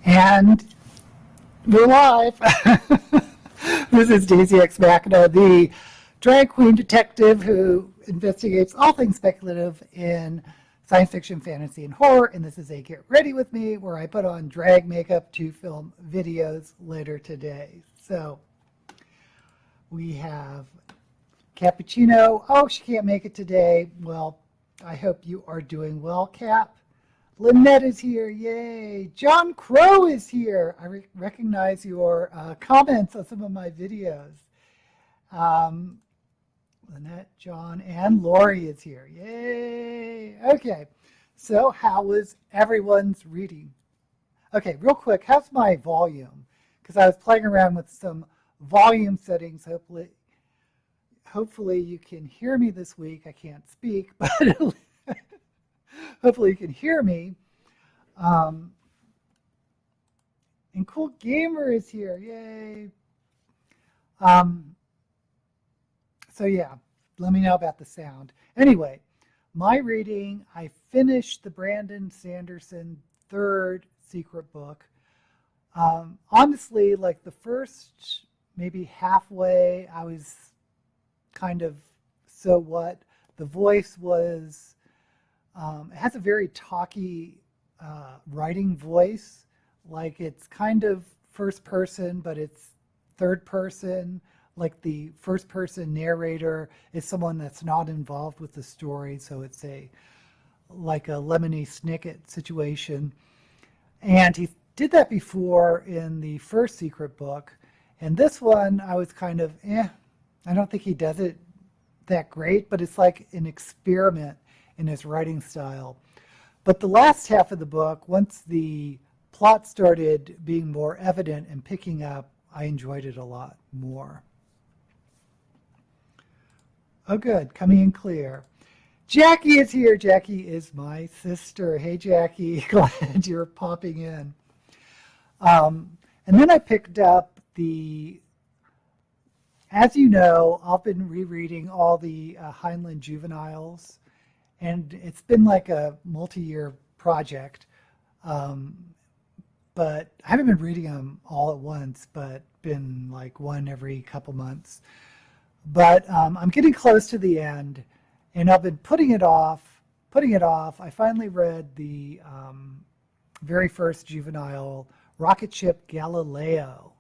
And we're live. This is Daisy X Machina, the drag queen detective who investigates all things speculative in science fiction, fantasy, and horror. And this is a Get Ready With Me, where I put on drag makeup to film videos later today. So we have Cappuccino. Oh, she can't make it today. Well, I hope you are doing well, Cap. Lynette is here, yay. John Crow is here. I recognize your comments on some of my videos. Lynette, John, and Lori is here, yay. Okay, so how was everyone's reading? Okay, real quick, how's my volume? Because I was playing around with some volume settings. Hopefully you can hear me this week. I can't speak, but hopefully you can hear me. And Cool Gamer is here. Yay. So yeah, let me know about the sound. Anyway, my reading, I finished the Brandon Sanderson third secret book. Honestly, like the first maybe halfway, I was kind of, so what? The voice was, it has a very talky writing voice, like it's kind of first person, but it's third person. Like the first person narrator is someone that's not involved with the story, so it's like a Lemony Snicket situation. And he did that before in the first secret book, and this one I was kind of I don't think he does it that great, but it's like an experiment in his writing style. But the last half of the book, once the plot started being more evident and picking up, I enjoyed it a lot more. Oh good, coming in clear. Jackie is here. Jackie is my sister. Hey Jackie, glad you're popping in. And then I picked up as you know, I've been rereading all the Heinlein juveniles, and it's been like a multi-year project. But I haven't been reading them all at once, but been like one every couple months. But I'm getting close to the end, and I've been putting it off. I finally read the very first juvenile, Rocket Ship Galileo.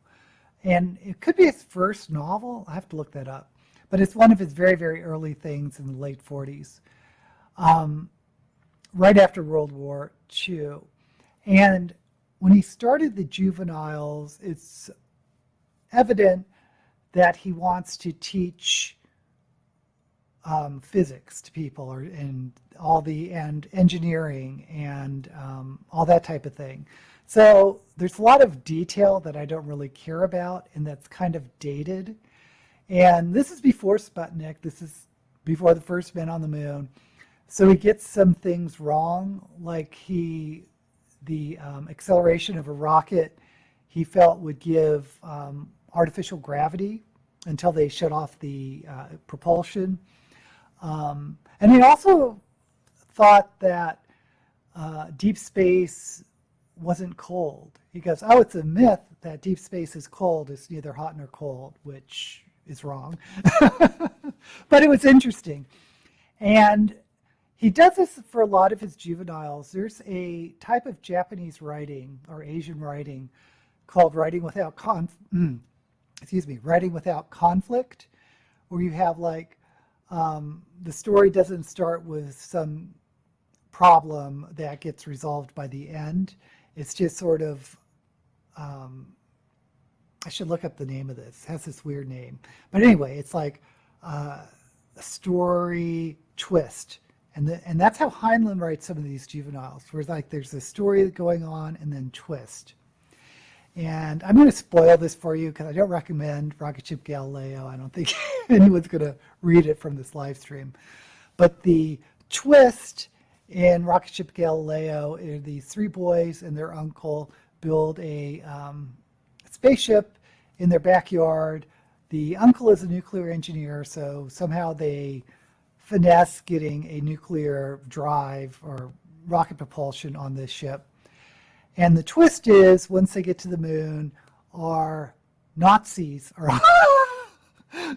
And it could be his first novel. I have to look that up. But it's one of his very, very early things in the late 40s, right after World War II. And when he started the juveniles, it's evident that he wants to teach physics to people, and engineering and all that type of thing. So there's a lot of detail that I don't really care about, and that's kind of dated. And this is before Sputnik. This is before the first men on the moon. So he gets some things wrong, like the acceleration of a rocket he felt would give artificial gravity until they shut off the propulsion. And he also thought that deep space wasn't cold. He goes, oh, it's a myth that deep space is cold. It's neither hot nor cold, which is wrong. But it was interesting. And he does this for a lot of his juveniles. There's a type of Japanese writing or Asian writing called writing without conflict, where you have like the story doesn't start with some problem that gets resolved by the end. It's just sort of, I should look up the name of this. It has this weird name. But anyway, it's like a story twist. And that's how Heinlein writes some of these juveniles, where it's like there's a story going on and then twist. And I'm going to spoil this for you because I don't recommend Rocket Ship Galileo. I don't think anyone's going to read it from this live stream. But the twist in Rocket Ship Galileo is these three boys and their uncle build a spaceship in their backyard. The uncle is a nuclear engineer, so somehow they finesse getting a nuclear drive or rocket propulsion on this ship. And the twist is, once they get to the moon, our Nazis are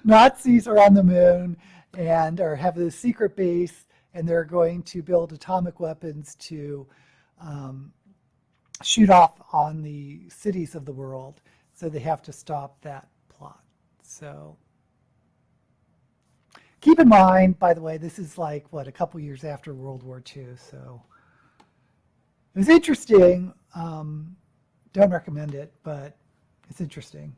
Nazis are on the moon and have this secret base, and they're going to build atomic weapons to shoot off on the cities of the world. So they have to stop that plot. So keep in mind, by the way, this is like, what, a couple years after World War II. So it was interesting. Don't recommend it, but it's interesting.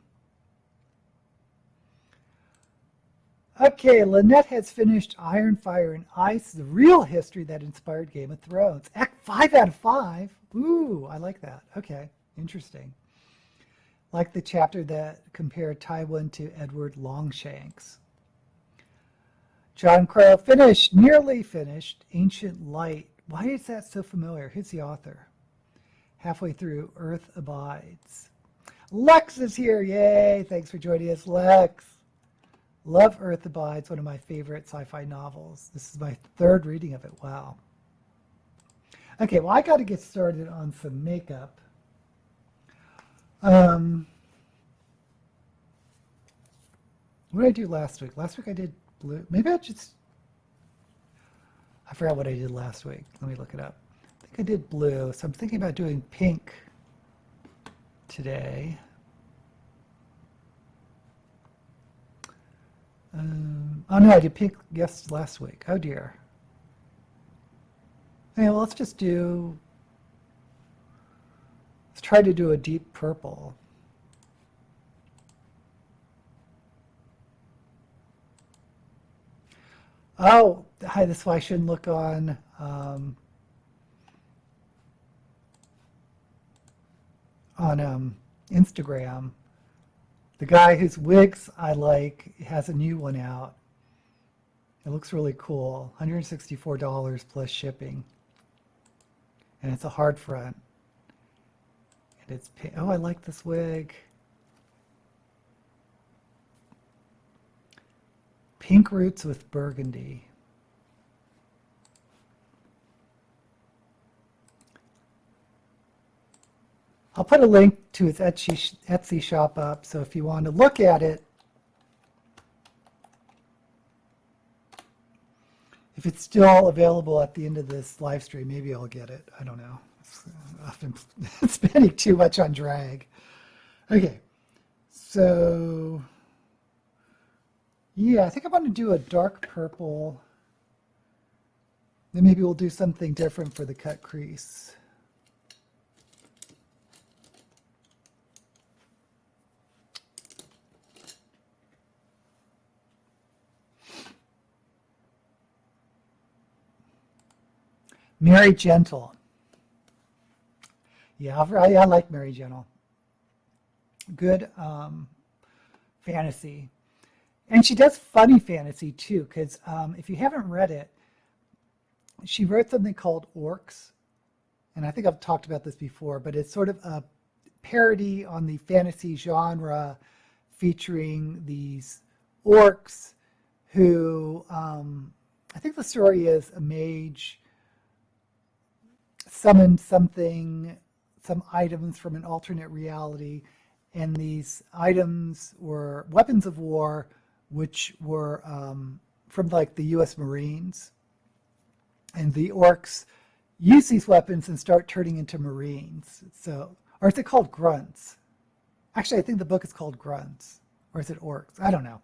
Okay, Lynette has finished Iron, Fire, and Ice, the real history that inspired Game of Thrones. 5 out of 5. Ooh, I like that. Okay, interesting. Like the chapter that compared Tywin to Edward Longshanks. John Crow finished, nearly finished, Ancient Light. Why is that so familiar? Who's the author? Halfway through, Earth Abides. Lex is here. Yay. Thanks for joining us, Lex. Love Earth Abides, one of my favorite sci-fi novels. This is my 3rd reading of it. Wow. Okay, well, I got to get started on some makeup. What did I do last week? Last week I did blue. Maybe I forgot what I did last week. Let me look it up. I think I did blue, so I'm thinking about doing pink today. Oh no, I did pink last week. Oh dear. Okay, well, let's try to do a deep purple. Oh, hi, that's why I shouldn't look on Instagram. The guy whose wigs I like has a new one out. It looks really cool. $164 plus shipping. And it's a hard front. And it's pink. Oh, I like this wig. Pink roots with burgundy. I'll put a link to his Etsy shop up, so if you want to look at it, if it's still available at the end of this live stream, maybe I'll get it. I don't know. I've been spending too much on drag. Okay, so yeah, I think I want to do a dark purple. Then maybe we'll do something different for the cut crease. Mary Gentle. Yeah, I like Mary Gentle. Good fantasy. And she does funny fantasy too, because if you haven't read it, she wrote something called Orcs. And I think I've talked about this before, but it's sort of a parody on the fantasy genre featuring these orcs who, I think the story is a mage summoned some items from an alternate reality, and these items were weapons of war, which were from like the U.S. Marines, and the orcs use these weapons and start turning into Marines. So, or is it called grunts? Actually, I think the book is called Grunts, or is it Orcs? I don't know.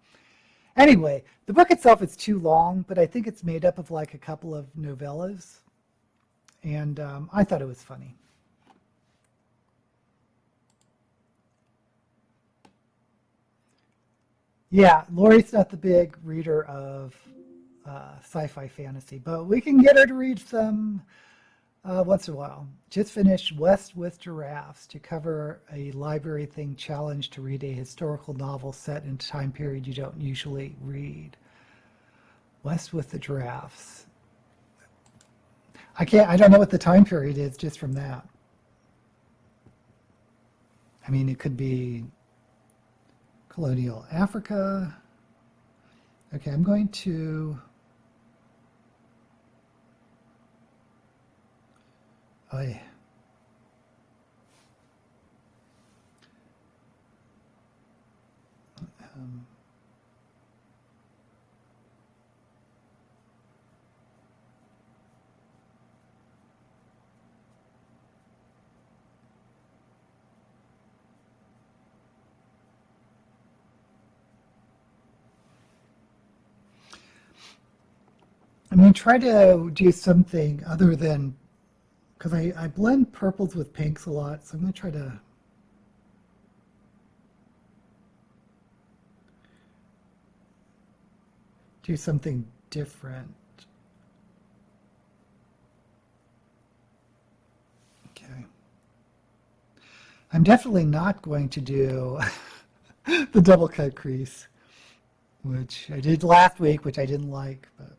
Anyway, the book itself is too long, but I think it's made up of like a couple of novellas. And I thought it was funny. Yeah, Lori's not the big reader of sci-fi fantasy, but we can get her to read some once in a while. Just finished West with Giraffes to cover a library thing challenge to read a historical novel set in a time period you don't usually read. West with the Giraffes. I don't know what the time period is just from that. I mean, it could be colonial Africa. Okay, I'm going to, oh yeah. I'm going to try to do something other than, because I blend purples with pinks a lot, so I'm going to try to do something different. Okay. I'm definitely not going to do the double cut crease, which I did last week, which I didn't like, but.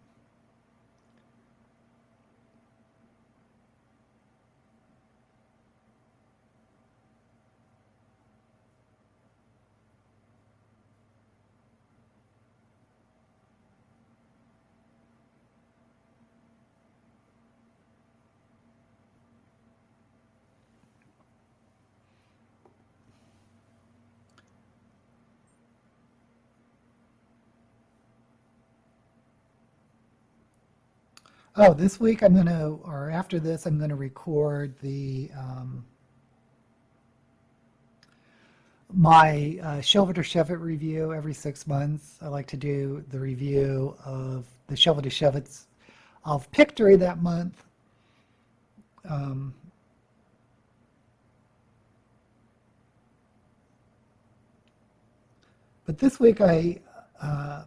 Oh, this week I'm going to, or after this, I'm going to record the my Shelve It or Shove It review every 6 months. I like to do the review of the Shelve It or Shove It's I'll pick during that month. But this week I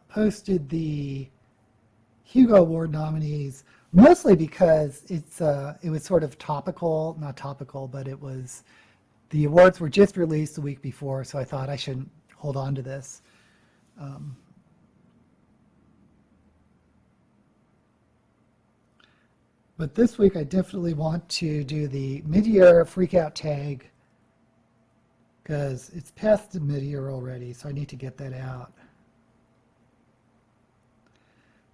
posted the Hugo Award nominees mostly because it was sort of topical, not topical, but it was, the awards were just released the week before, so I thought I shouldn't hold on to this. But this week I definitely want to do the mid-year freakout tag because it's past the mid-year already, so I need to get that out.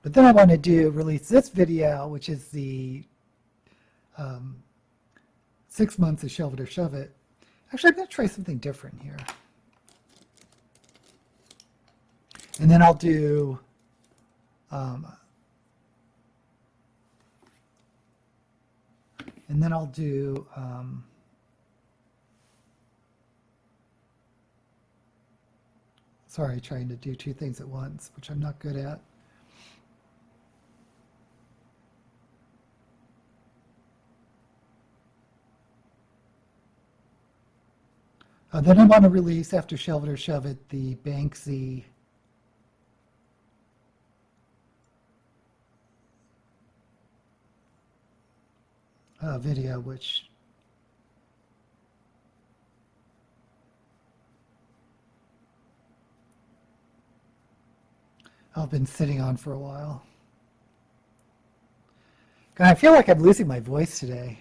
But then I want to release this video, which is the 6 months of Shelve It or Shove It. Actually, I'm going to try something different here. And then I'll do sorry, trying to do two things at once, which I'm not good at. Then I want to release, after Shelve It or Shove It, the Banksy video, which I've been sitting on for a while. God, I feel like I'm losing my voice today.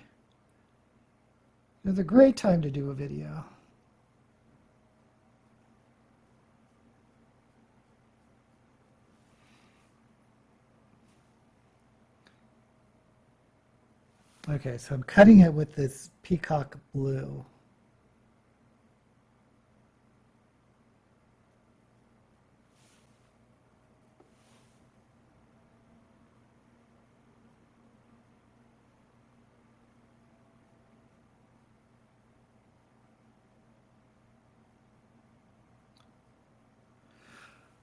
It was a great time to do a video. Okay, so I'm cutting it with this peacock blue.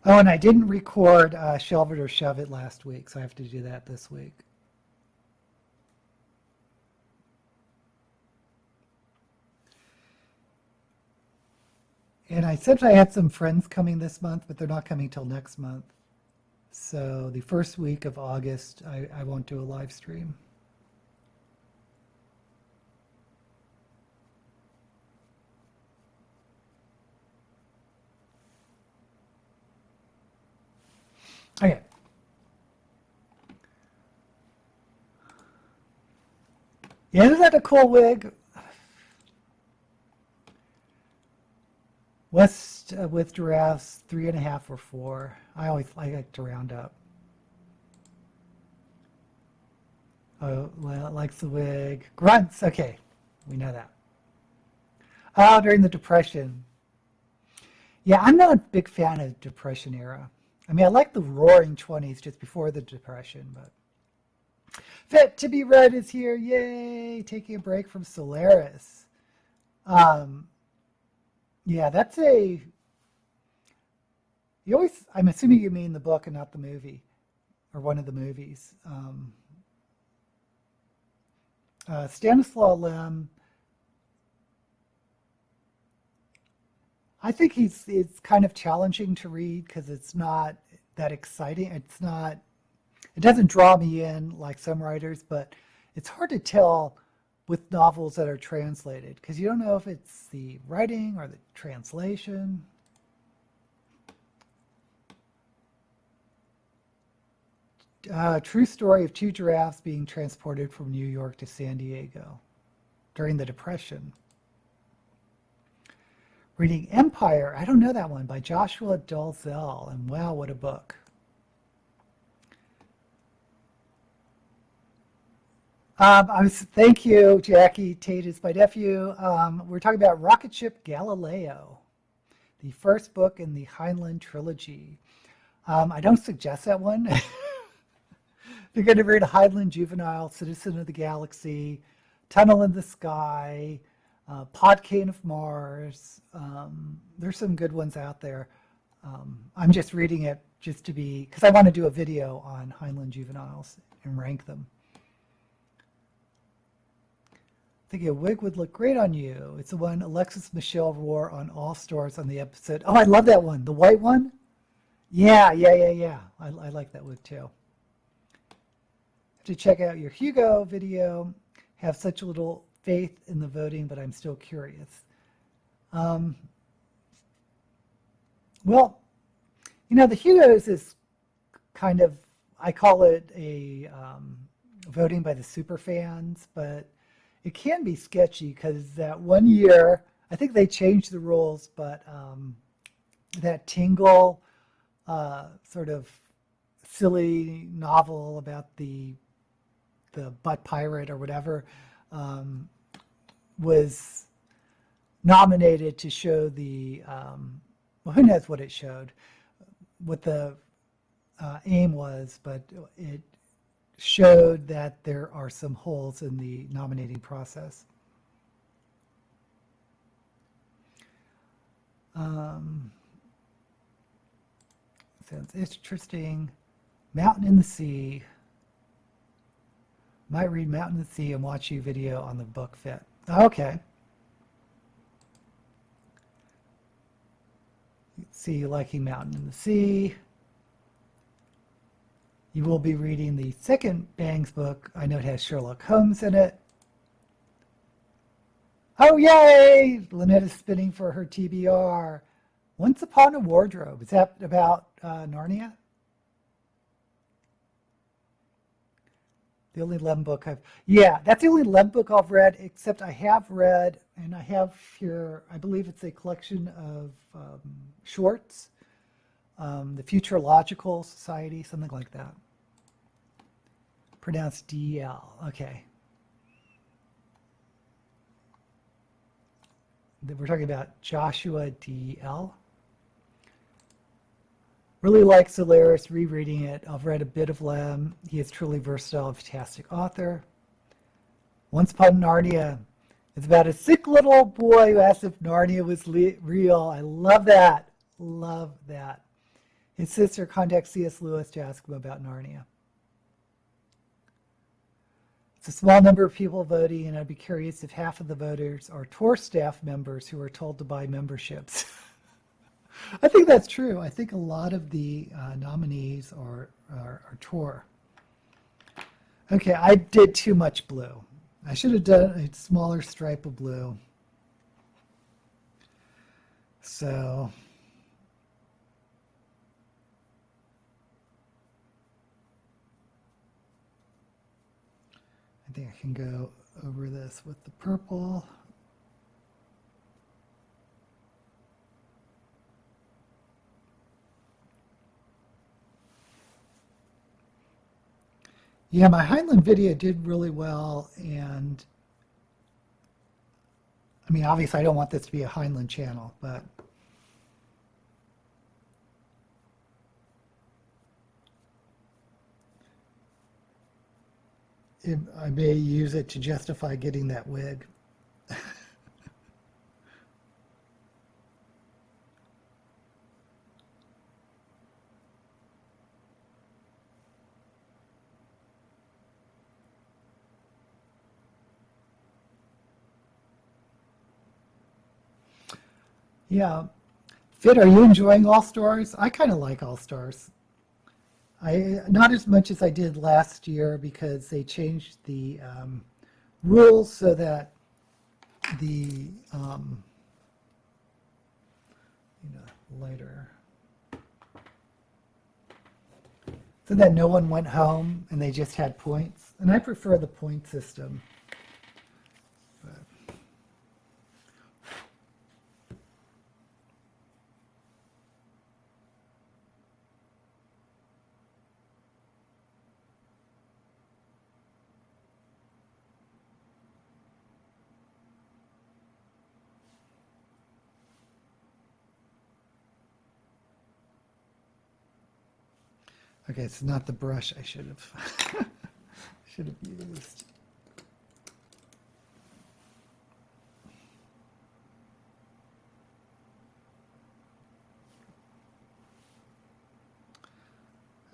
Oh, and I didn't record Shelve It or Shove It last week, so I have to do that this week. And I said I had some friends coming this month, but they're not coming till next month. So the first week of August, I won't do a live stream. Okay. Yeah, isn't that a cool wig? West with giraffes, 3.5 or 4. I like to round up. Oh, well, likes the wig. Grunts, okay, we know that. Oh, during the Depression. Yeah, I'm not a big fan of Depression era. I mean, I like the Roaring '20s just before the Depression, but Fit to be Read is here. Yay! Taking a break from Solaris. Um, yeah, that's a. You always. I'm assuming you mean the book and not the movie, or one of the movies. Stanislaw Lem. I think it's kind of challenging to read because it's not that exciting. It's not. It doesn't draw me in like some writers, but it's hard to tell with novels that are translated because you don't know if it's the writing or the translation. True story of two giraffes being transported from New York to San Diego during the Depression. Reading Empire, I don't know that one, by Joshua Dalzell, and wow, what a book. Thank you, Jackie. Tate is my nephew. We're talking about Rocket Ship Galileo, the first book in the Heinlein trilogy. I don't suggest that one. If you're going to read a Heinlein juvenile, Citizen of the Galaxy, Tunnel in the Sky, Podcane of Mars, there's some good ones out there. I'm just reading it just to be, because I want to do a video on Heinlein juveniles and rank them. Thinking a wig would look great on you. It's the one Alexis Michelle wore on All Stars on the episode. Oh, I love that one. The white one? Yeah. I like that wig too. Have to check out your Hugo video. Have such little faith in the voting, but I'm still curious. Well, you know, the Hugos is kind of, I call it a voting by the super fans, but it can be sketchy because that one year, I think they changed the rules, but that Tingle sort of silly novel about the butt pirate or whatever was nominated to show the, well, who knows what it showed, what the aim was, but it showed that there are some holes in the nominating process. Sounds interesting. Mountain in the Sea. Might read Mountain in the Sea and watch you video on the book Fit. Okay. See you liking Mountain in the Sea. You will be reading the second Bangs book. I know it has Sherlock Holmes in it. Oh, yay! Lynette is spinning for her TBR. Once Upon a Wardrobe. Is that about Narnia? The only Lem book yeah, that's the only Lem book I've read, except I have read, and I have here, I believe it's a collection of shorts, the Futurological Society, something like that. Pronounced D-L, okay. We're talking about Joshua D.L. Really like Solaris, rereading it. I've read a bit of Lem. He is truly versatile and fantastic author. Once Upon Narnia. It's about a sick little boy who asks if Narnia was real. I love that. Love that. His sister contacts C.S. Lewis to ask him about Narnia. It's a small number of people voting, and I'd be curious if half of the voters are tour staff members who are told to buy memberships. I think that's true. I think a lot of the nominees are tour. Okay, I did too much blue. I should have done a smaller stripe of blue. So I think I can go over this with the purple. Yeah, my Heinlein video did really well, and I mean, obviously I don't want this to be a Heinlein channel, but I may use it to justify getting that wig. Yeah. Fit, are you enjoying All Stars? I kind of like All Stars. Not as much as I did last year because they changed the rules so that the later so that no one went home and they just had points. And I prefer the point system. Okay, it's not the brush I should have should have used.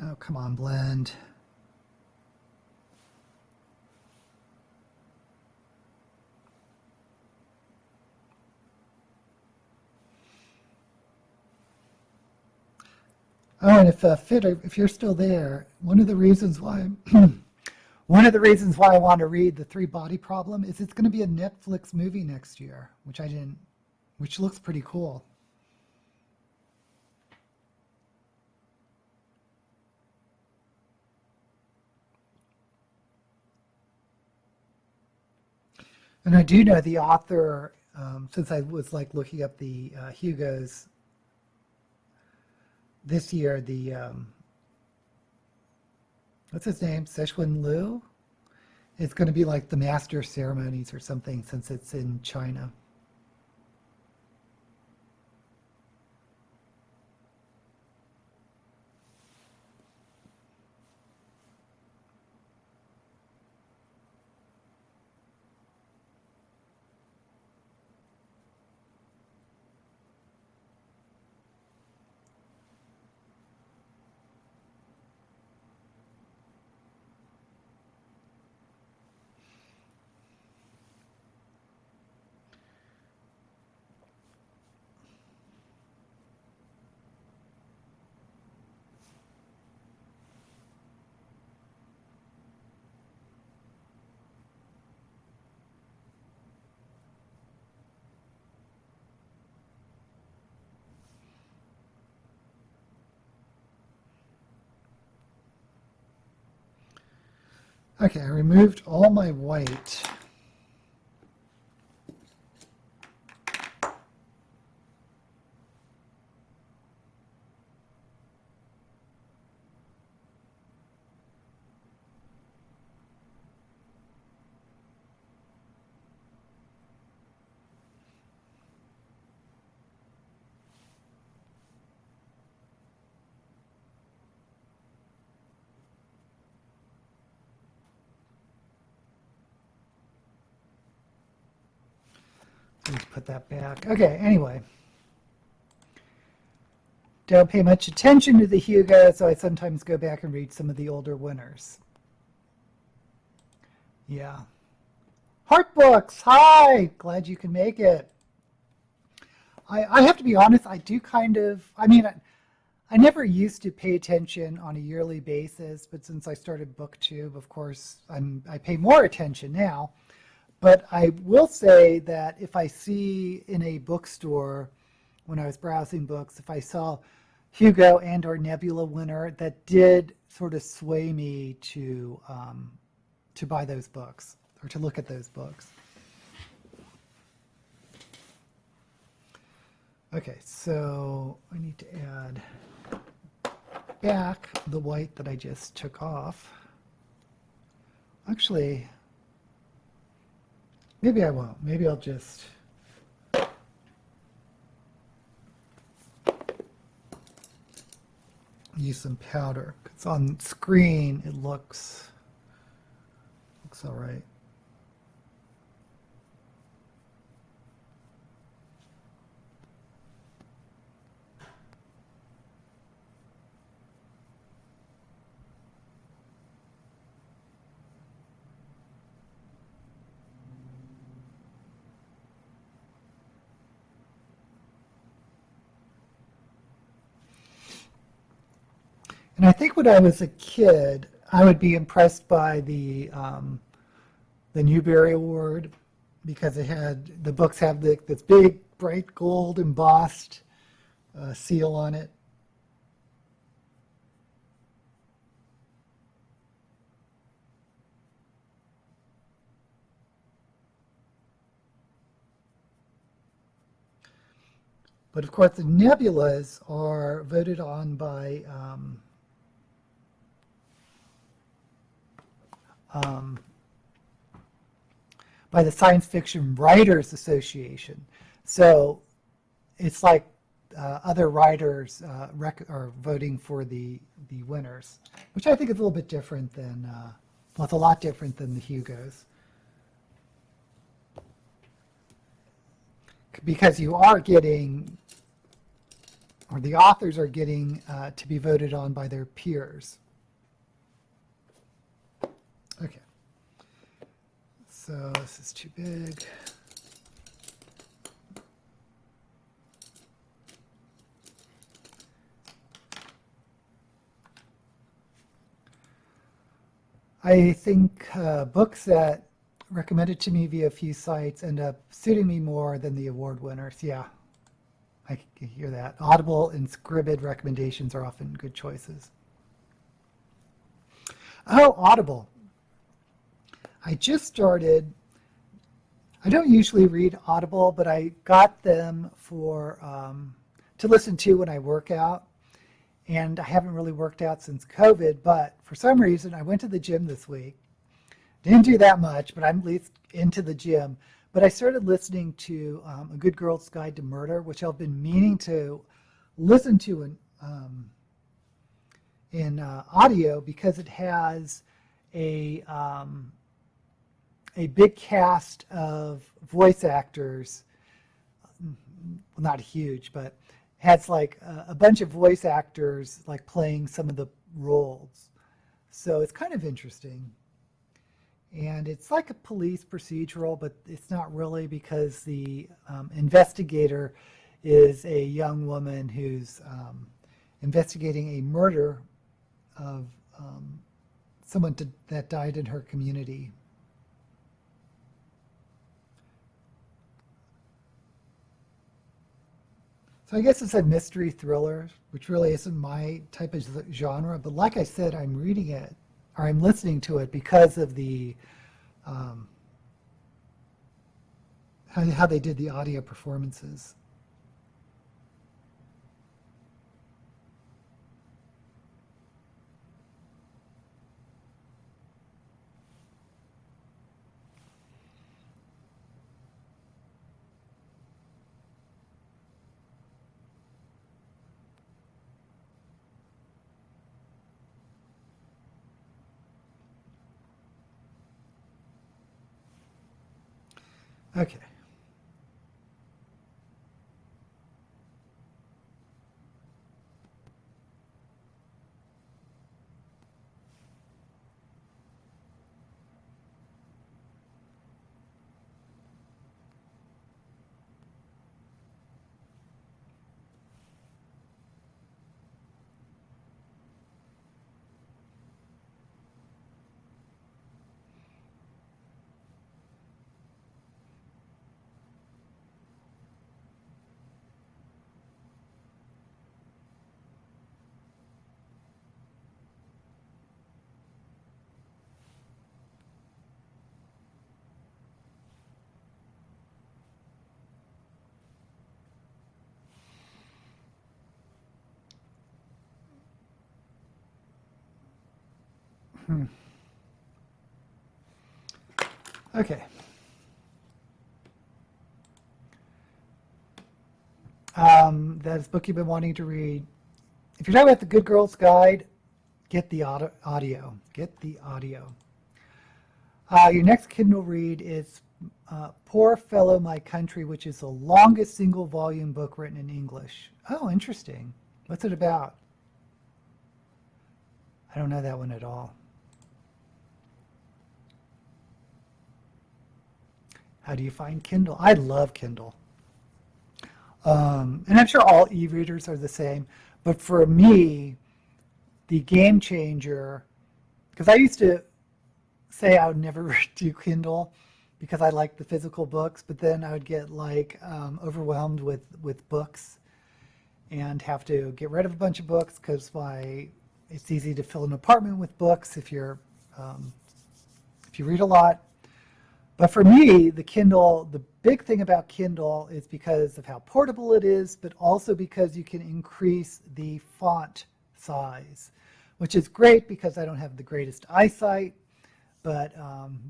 Oh, come on, blend. Oh, and if you're still there, one of the reasons why I want to read The Three Body Problem is it's going to be a Netflix movie next year, which looks pretty cool. And I do know the author, since I was like looking up the Hugos this year, the what's his name, Szechuan Liu, it's going to be like the master ceremonies or something since it's in China. Okay, I removed all my white. Let's put that back. Okay, anyway. Don't pay much attention to the Hugo, so I sometimes go back and read some of the older winners. Yeah. Heart Books, hi! Glad you can make it. I have to be honest, I do kind of, I never used to pay attention on a yearly basis, but since I started BookTube, of course, I pay more attention now. But I will say that if I see in a bookstore, when I was browsing books, if I saw Hugo and or Nebula winner, that did sort of sway me to buy those books or to look at those books. Okay, so I need to add back the white that I just took off. Actually, maybe I won't. Maybe I'll just use some powder. Because on screen it looks Looks all right. And I think when I was a kid, I would be impressed by the Newbery Award because it had the books have this big bright gold embossed seal on it. But of course, the nebulas are voted on by the Science Fiction Writers Association. So it's like other writers are voting for the winners, which I think is a little bit different than, well, it's a lot different than the Hugos. Because you are getting, or the authors are getting to be voted on by their peers. Okay. So this is too big. I think books that recommended to me via a few sites end up suiting me more than the award winners. Yeah, I can hear that. Audible and Scribd recommendations are often good choices. Oh, Audible. I just started. I don't usually read Audible, but I got them for to listen to when I work out. And I haven't really worked out since COVID, but for some reason I went to the gym this week. Didn't do that much, but I'm at least into the gym. But I started listening to A Good Girl's Guide to Murder, which I've been meaning to listen to in audio because it has a big cast of voice actors. Well, not huge, but has like a bunch of voice actors like playing some of the roles. So it's kind of interesting. And it's like a police procedural, but it's not really because the investigator is a young woman who's investigating a murder of someone that died in her community. So I guess it's a mystery thriller, which really isn't my type of genre. But like I said, I'm reading it, or I'm listening to it because of the how they did the audio performances. Okay. Okay. That's a book you've been wanting to read. If you're talking about The Good Girl's Guide, get the audio. Get the audio. Your next Kindle read is Poor Fellow My Country, which is the longest single volume book written in English. Oh, interesting. What's it about? I don't know that one at all. How do you find Kindle? I love Kindle. And I'm sure all e-readers are the same. But for me, the game changer, because I used to say I would never do Kindle because I like the physical books, but then I would get like overwhelmed with books and have to get rid of a bunch of books because it's easy to fill an apartment with books if you read a lot. But for me, the Kindle, the big thing about Kindle is because of how portable it is, but also because you can increase the font size, which is great because I don't have the greatest eyesight. But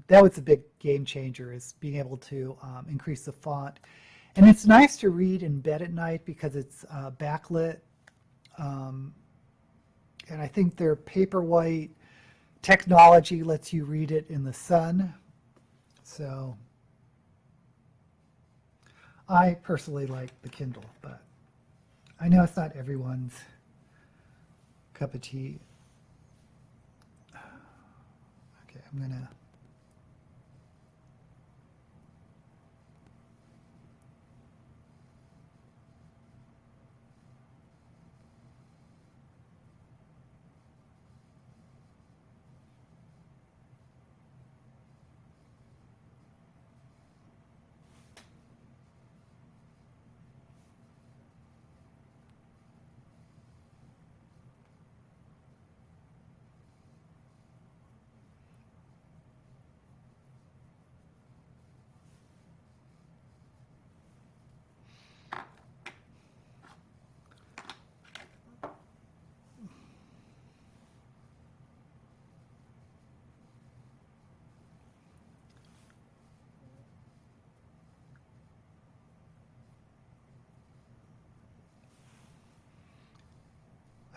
that was a big game changer, is being able to increase the font. And it's nice to read in bed at night because it's backlit. And I think their Paperwhite technology lets you read it in the sun. So I personally like the Kindle, but I know it's not everyone's cup of tea. Okay, I'm going to...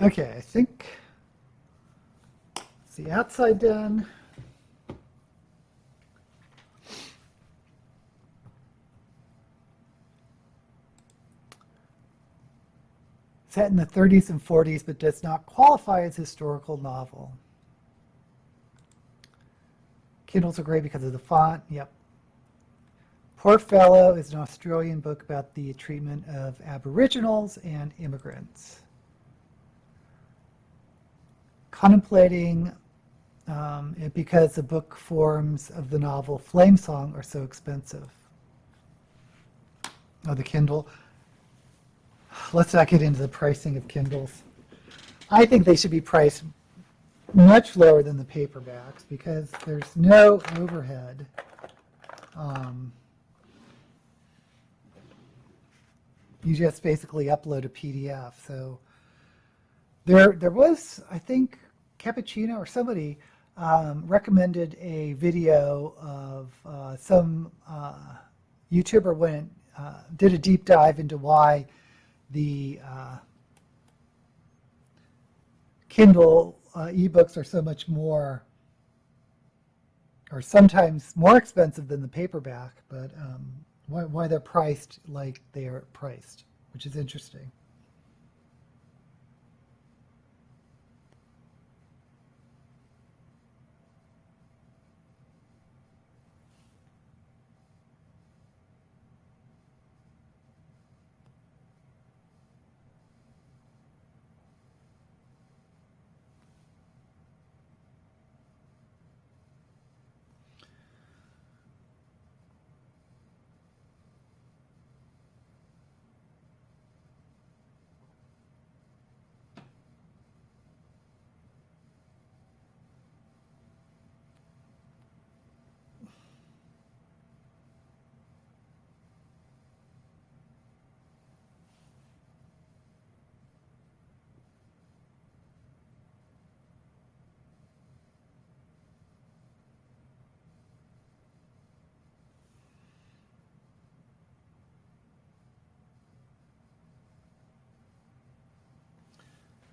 Okay, I think it's the outside done. Set in the 30s and 40s, but does not qualify as historical novel. Kindles are great because of the font. Yep. Poor Fellow is an Australian book about the treatment of Aboriginals and immigrants. Contemplating it because the book forms of the novel Flame Song are so expensive. Oh, the Kindle. Let's not get into the pricing of Kindles. I think they should be priced much lower than the paperbacks because there's no overhead. You just basically upload a PDF. So there was, I think, Cappuccino or somebody recommended a video of some YouTuber did a deep dive into why the Kindle ebooks are so much more, or sometimes more expensive than the paperback, but why they're priced like they are priced, which is interesting.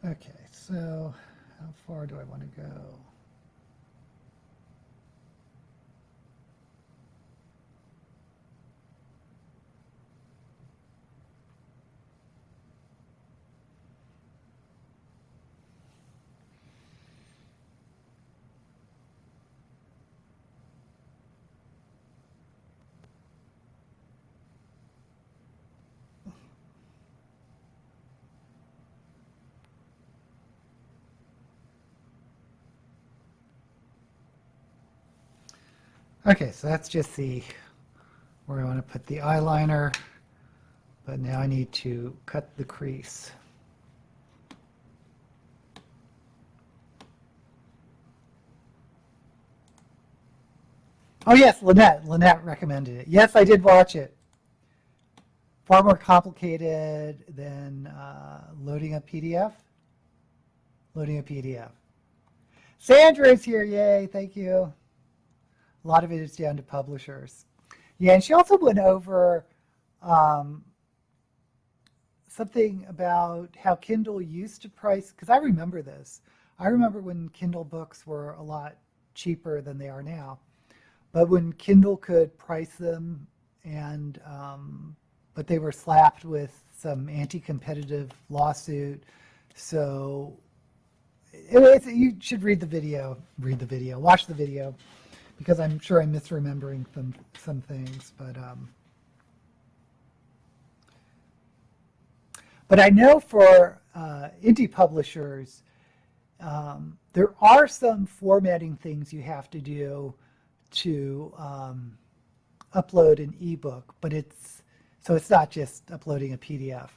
Okay, so how far do I want to go? Okay, so that's just where I want to put the eyeliner, but now I need to cut the crease. Oh yes, Lynette recommended it. Yes, I did watch it. Far more complicated than loading a PDF. Loading a PDF. Sandra is here, yay, thank you. A lot of it is down to publishers. Yeah, and she also went over something about how Kindle used to price, because I remember this. I remember when Kindle books were a lot cheaper than they are now. But when Kindle could price them, and but they were slapped with some anti-competitive lawsuit. So you should read the video, watch the video, because I'm sure I'm misremembering some things. But I know for indie publishers, there are some formatting things you have to do to upload an ebook, but it's not just uploading a PDF,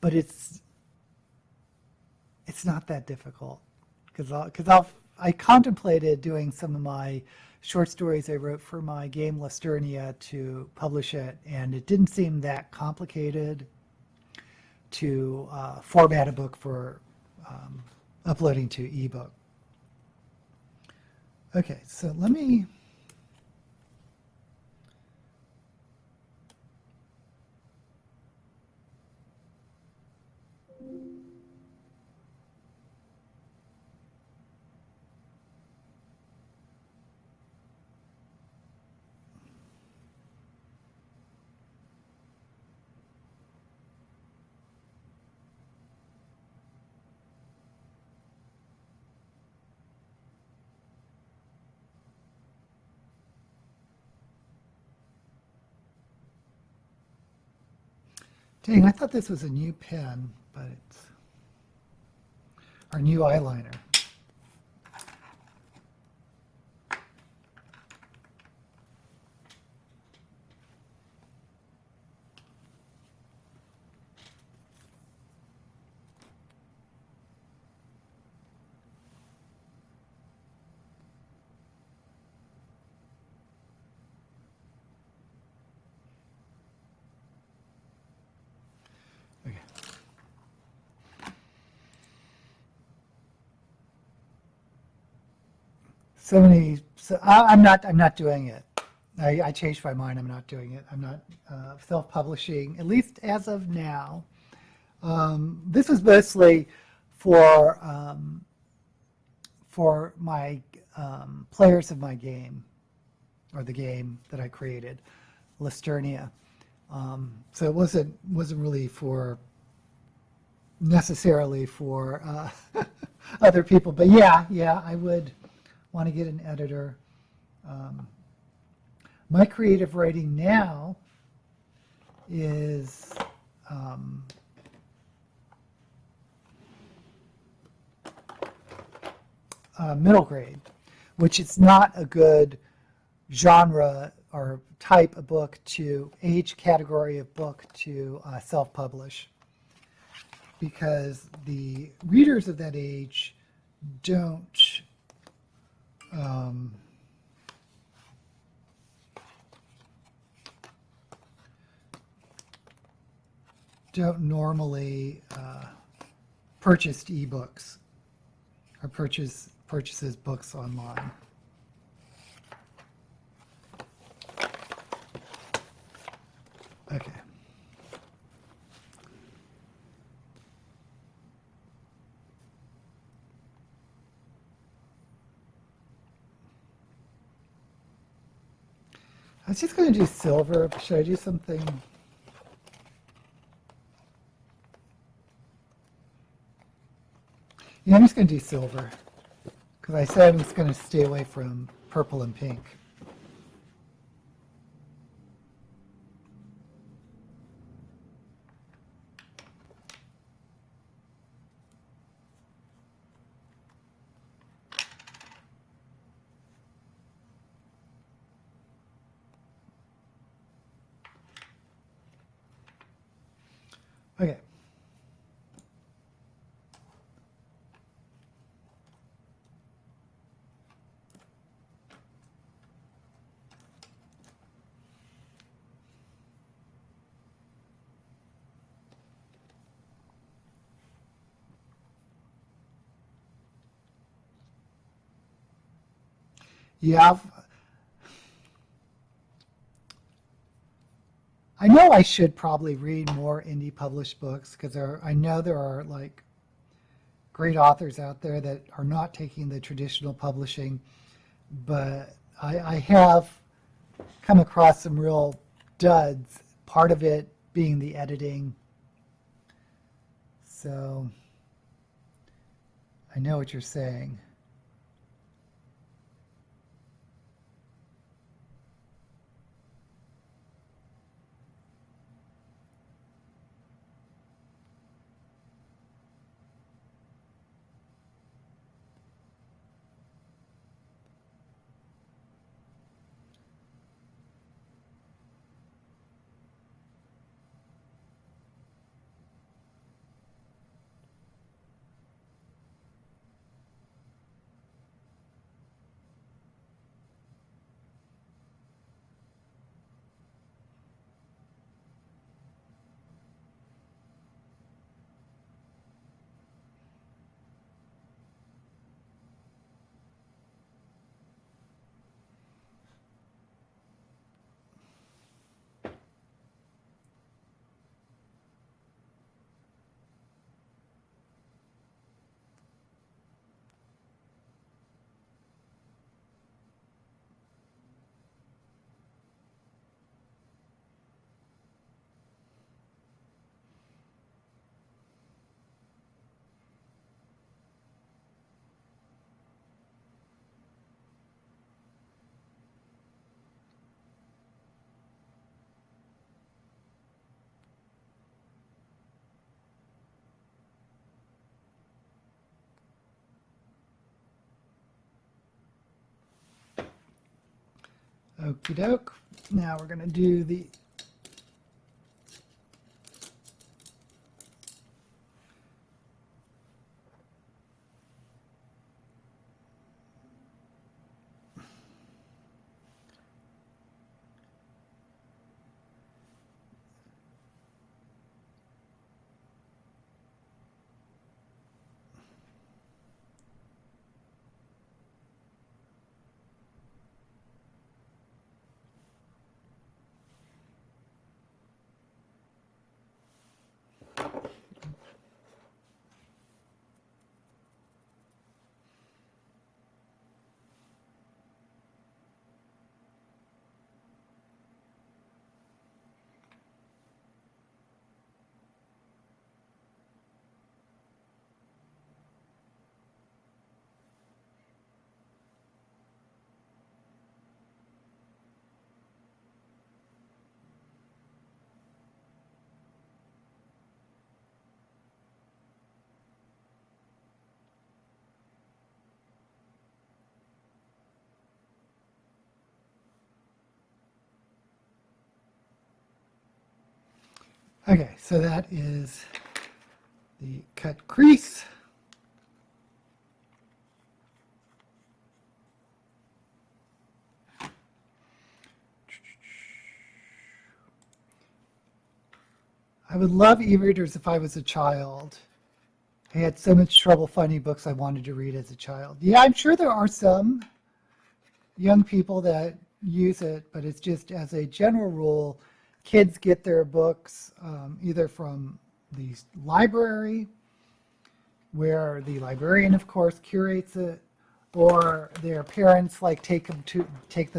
but it's not that difficult, because I contemplated doing some of my short stories I wrote for my game Listernia to publish it, and it didn't seem that complicated to format a book for uploading to ebook. Okay, so let me dang, I thought this was a new pen, but it's our new eyeliner. Okay. I'm not doing it. I changed my mind. I'm not doing it. I'm not self-publishing, at least as of now. This was mostly for my players of my game, or the game that I created, Listernia. So it wasn't really necessarily for other people, but yeah, I would want to get an editor. My creative writing now is middle grade, which is not a good genre or type of book age category of book to self-publish, because the readers of that age don't normally purchase ebooks or purchases books online. Okay. I was just going to do silver. Should I do something? Yeah, I'm just going to do silver, because I said I was going to stay away from purple and pink. Yeah, I know I should probably read more indie published books because I know there are like great authors out there that are not taking the traditional publishing, but I have come across some real duds, part of it being the editing. So I know what you're saying. Okie doke. Now we're going to do the okay, so that is the cut crease. I would love e-readers if I was a child. I had so much trouble finding books I wanted to read as a child. Yeah, I'm sure there are some young people that use it, but it's just as a general rule, kids get their books either from the library, where the librarian, of course, curates it, or their parents like take them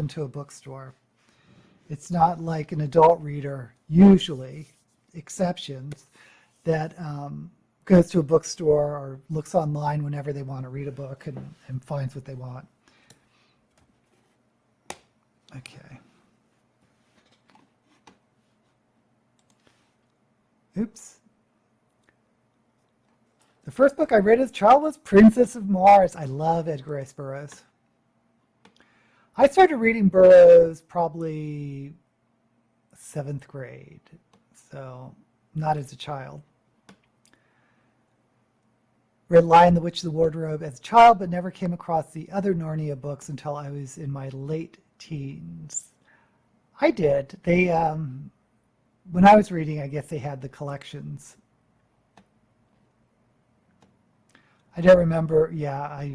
to a bookstore. It's not like an adult reader, usually, exceptions, that goes to a bookstore or looks online whenever they want to read a book and finds what they want. Okay. Oops. The first book I read as a child was Princess of Mars. I love Edgar Rice Burroughs. I started reading Burroughs probably 7th grade, so not as a child. Read Lion, the Witch, the Wardrobe as a child, but never came across the other Narnia books until I was in my late teens. I did. They, when I was reading, I guess they had the collections. I don't remember. Yeah,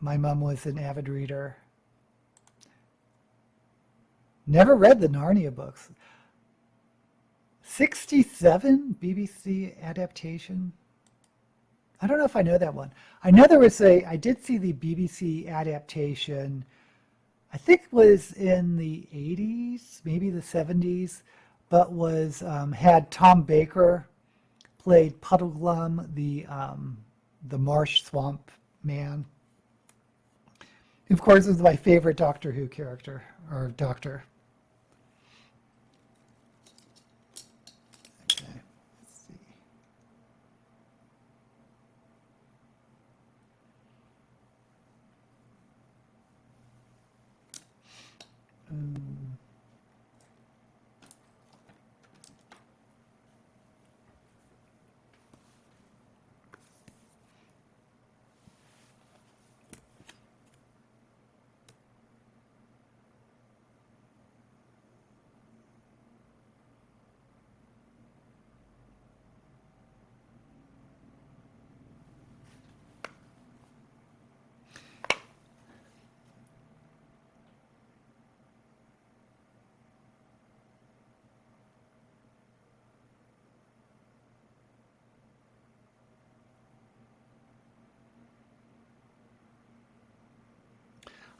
my mom was an avid reader. Never read the Narnia books. 67 BBC adaptation. I don't know if I know that one. I know there was I did see the BBC adaptation, I think it was in the 80s, maybe the 70s, but had Tom Baker played Puddleglum, the marsh swamp man. Of course, is my favorite Doctor Who character, or doctor. Okay, let's see.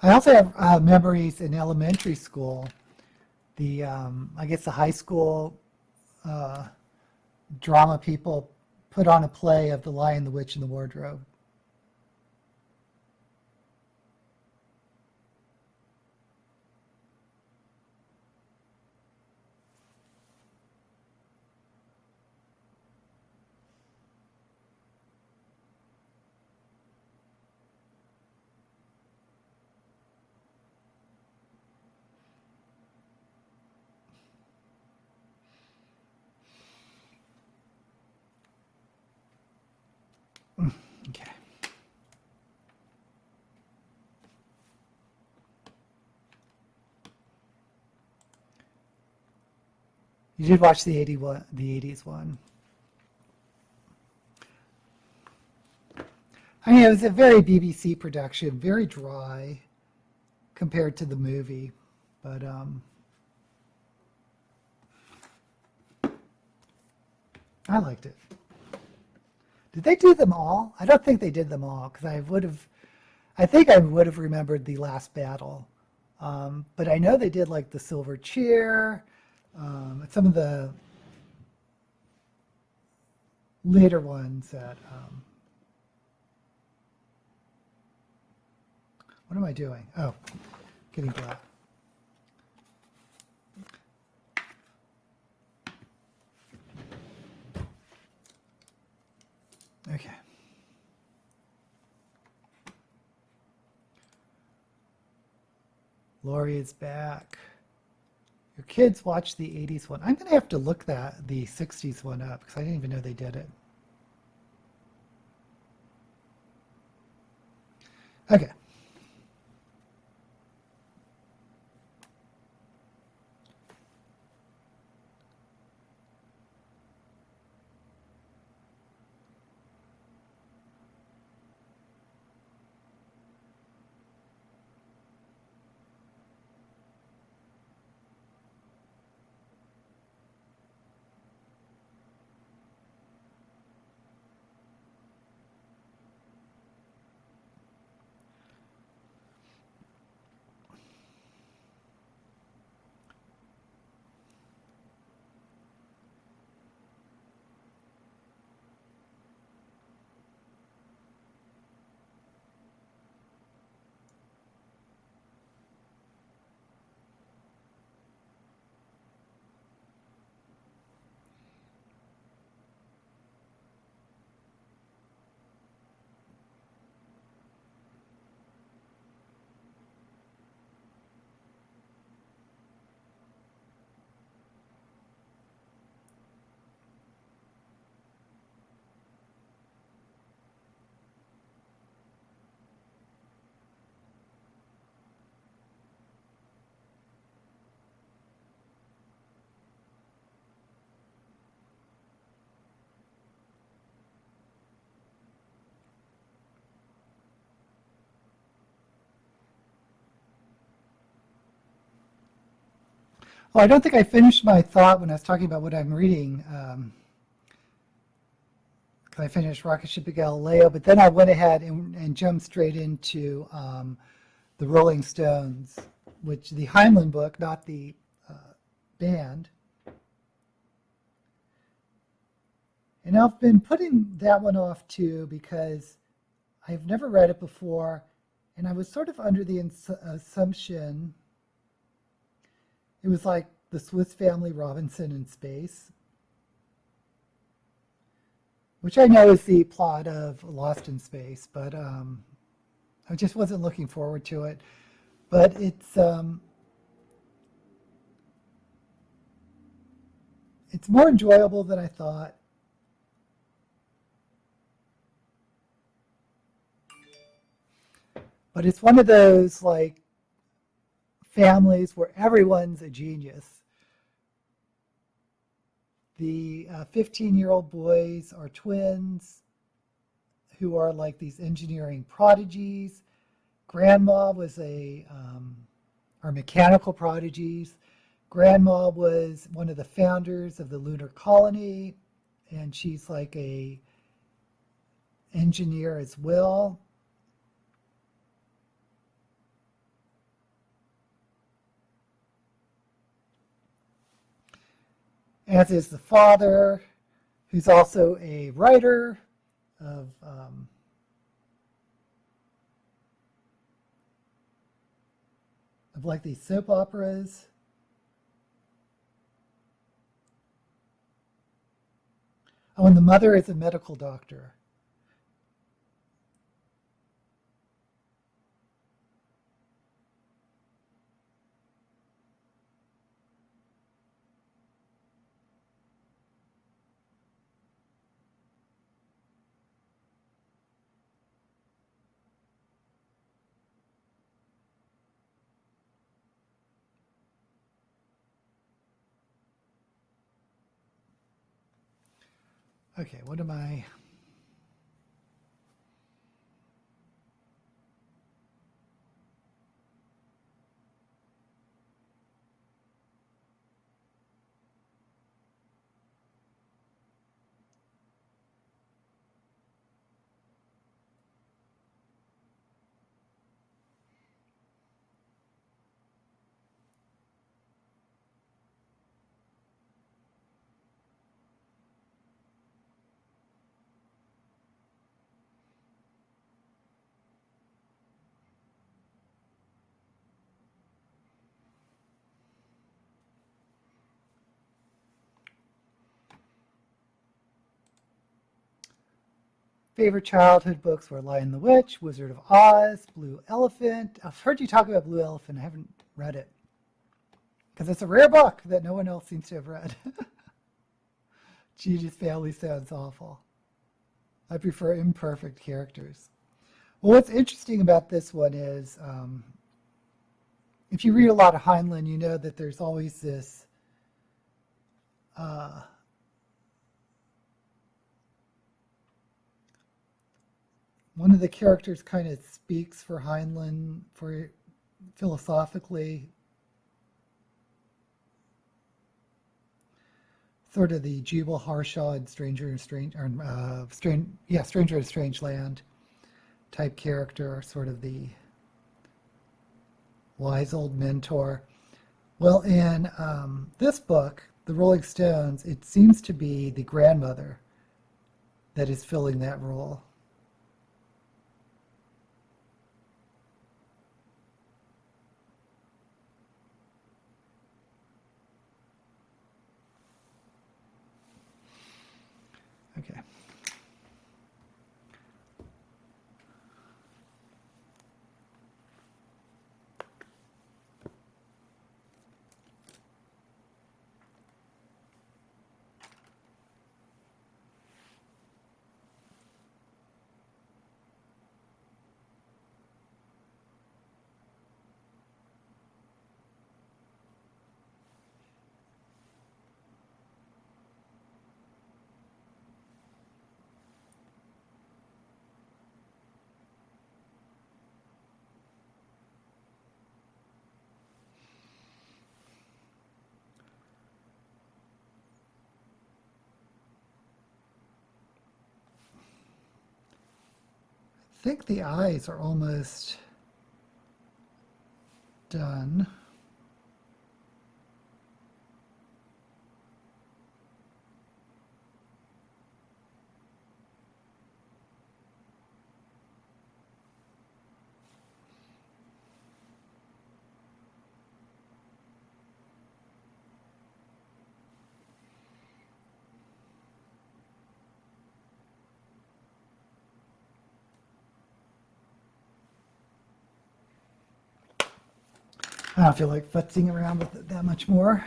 I also have memories in elementary school. I guess the high school drama people put on a play of The Lion, the Witch, and the Wardrobe. Okay. You did watch the 80s one. I mean, it was a very BBC production, very dry compared to the movie, but I liked it. Did they do them all? I don't think they did them all because I think I would have remembered the last battle. But I know they did like the Silver Chair, some of the later ones that. What am I doing? Oh, getting black. Okay. Lori is back. Your kids watch the 80s one. I'm going to have to look the 60s one up because I didn't even know they did it. Okay. Well, I don't think I finished my thought when I was talking about what I'm reading. Because I finished Rocket Ship of Galileo, but then I went ahead and jumped straight into the Rolling Stones, which the Heinlein book, not the band. And I've been putting that one off too because I've never read it before, and I was sort of under the assumption it was like the Swiss Family Robinson in space, which I know is the plot of Lost in Space, but I just wasn't looking forward to it. But it's more enjoyable than I thought. But it's one of those like families where everyone's a genius. The 15-year-old boys are twins who are like these engineering prodigies. Grandma was are mechanical prodigies. Grandma was one of the founders of the lunar colony, and she's like a engineer as well. As is the father, who's also a writer of like these soap operas. Oh, and the mother is a medical doctor. Okay, what am I? Favorite childhood books were Lion the Witch, Wizard of Oz, Blue Elephant. I've heard you talk about Blue Elephant. I haven't read it because it's a rare book that no one else seems to have read. Gigi's Family sounds awful. I prefer imperfect characters. Well, what's interesting about this one is if you read a lot of Heinlein, you know that there's always this one of the characters kind of speaks for Heinlein for philosophically, sort of the Jubal Harshaw and Stranger in Strange Land type character, sort of the wise old mentor. Well, in this book, The Rolling Stones, it seems to be the grandmother that is filling that role. Okay. think the eyes are almost done. I don't feel like futzing around with it that much more.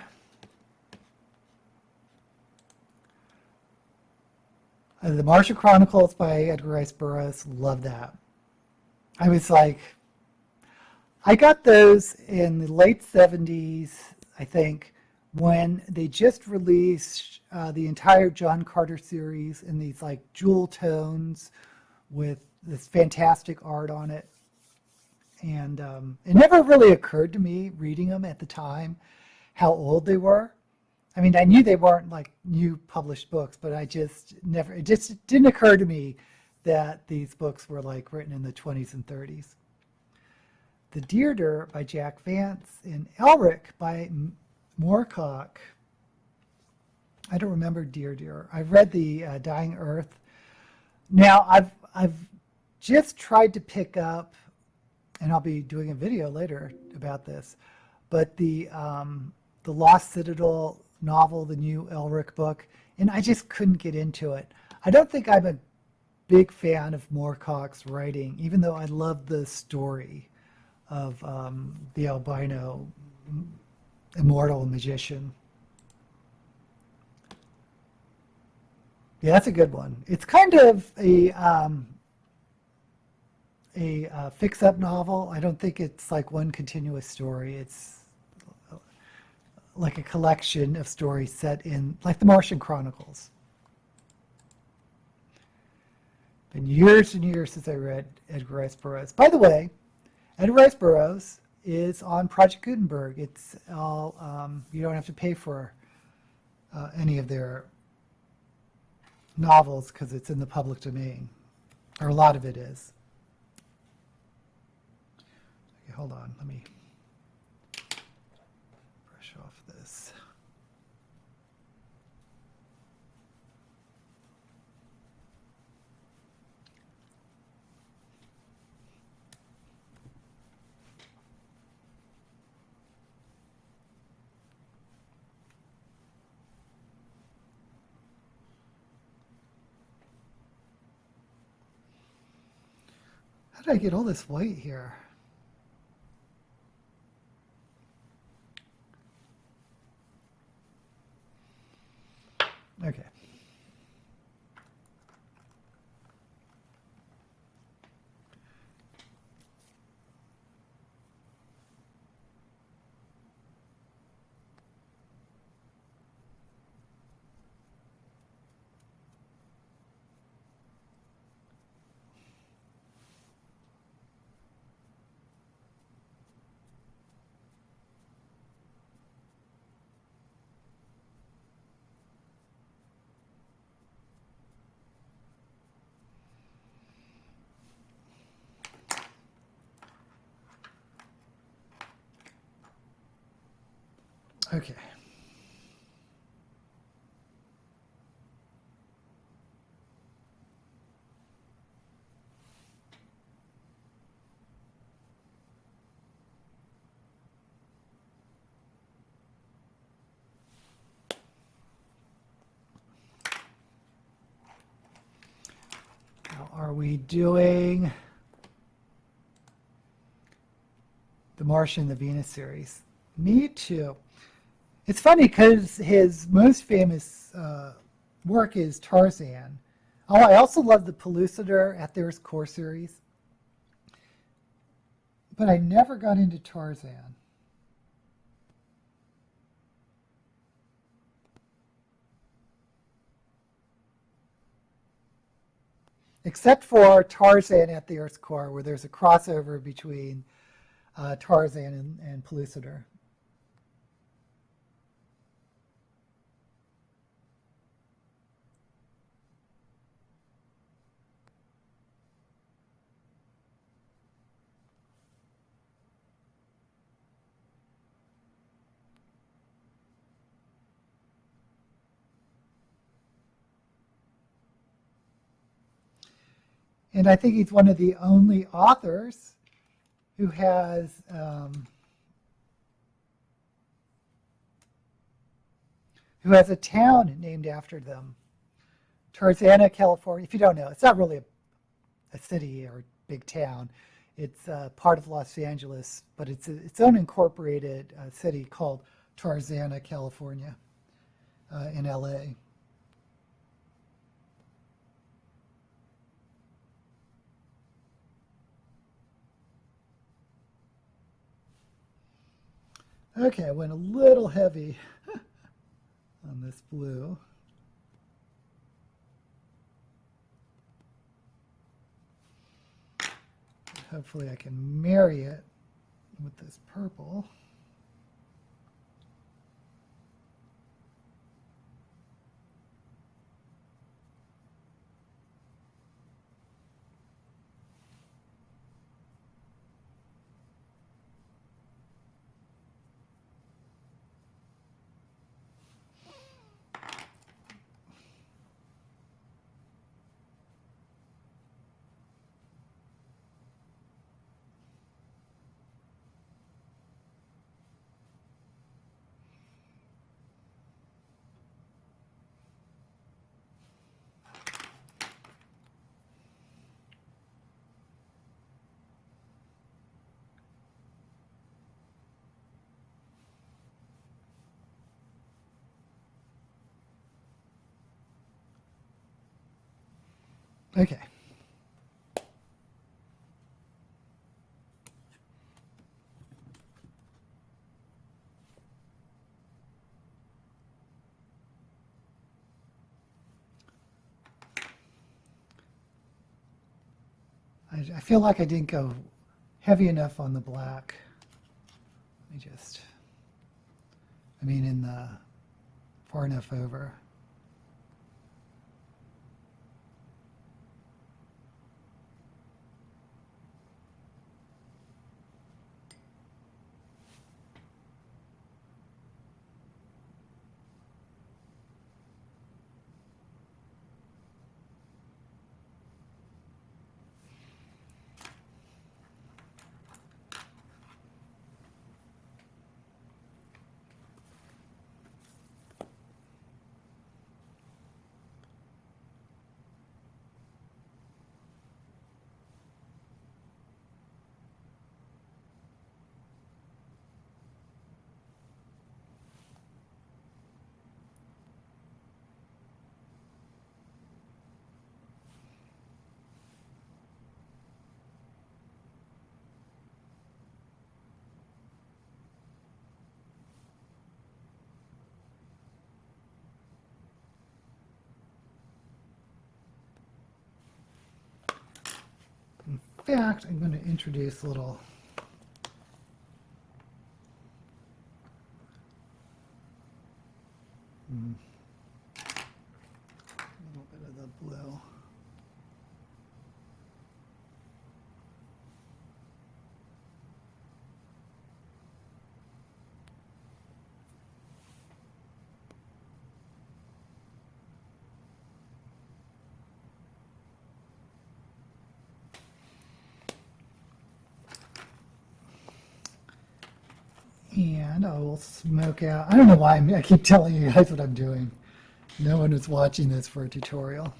The Martian Chronicles by Edgar Rice Burroughs, love that. I was like, I got those in the late 70s, I think, when they just released the entire John Carter series in these like jewel tones with this fantastic art on it. And it never really occurred to me reading them at the time how old they were. I mean, I knew they weren't like new published books, but it just didn't occur to me that these books were like written in the 20s and 30s. The Deerder by Jack Vance and Elric by Moorcock. I don't remember Deer. I've read the Dying Earth. Now I've just tried to pick up, and I'll be doing a video later about this, but the Lost Citadel novel, the new Elric book, and I just couldn't get into it. I don't think I'm a big fan of Moorcock's writing, even though I love the story of the albino immortal magician. Yeah, that's a good one. It's kind of a fix-up novel. I don't think it's like one continuous story. It's like a collection of stories set in, like the Martian Chronicles. Been years and years since I read Edgar Rice Burroughs. By the way, Edgar Rice Burroughs is on Project Gutenberg. It's all, you don't have to pay for any of their novels because it's in the public domain, or a lot of it is. Okay, hold on, let me brush off this. How did I get all this white here? Okay. Okay. Now, are we doing the Martian, the Venus series? Me too. It's funny because his most famous work is Tarzan. Oh, I also love the Pellucidar Atheris Core series, but I never got into Tarzan. Except for Tarzan at the Earth's Core, where there's a crossover between Tarzan and Pellucidar. And I think he's one of the only authors who has a town named after them. Tarzana, California. If you don't know, it's not really a city or a big town. It's part of Los Angeles, but it's its own incorporated city called Tarzana, California, in LA. Okay, I went a little heavy on this blue. Hopefully I can marry it with this purple. Okay. I feel like I didn't go heavy enough on the black. Let me just, in the far enough over. In fact, I'm going to introduce a little bit of the blue. And I will smoke out. I don't know why I keep telling you guys what I'm doing. No one is watching this for a tutorial.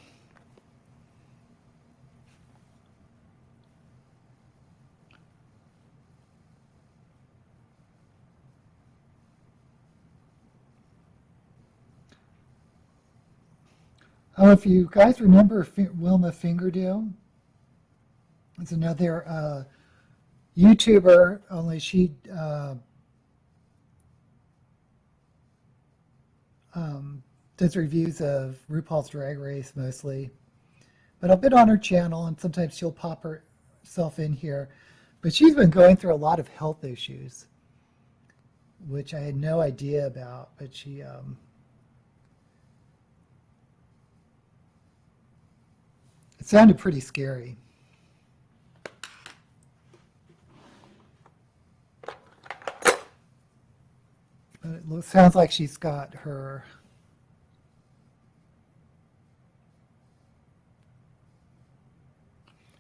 Oh, if you guys remember Wilma Fingerdew, it's another YouTuber, only she does reviews of RuPaul's Drag Race mostly. But I've been on her channel, and sometimes she'll pop herself in here. But she's been going through a lot of health issues, which I had no idea about. But she it sounded pretty scary. But it sounds like she's got her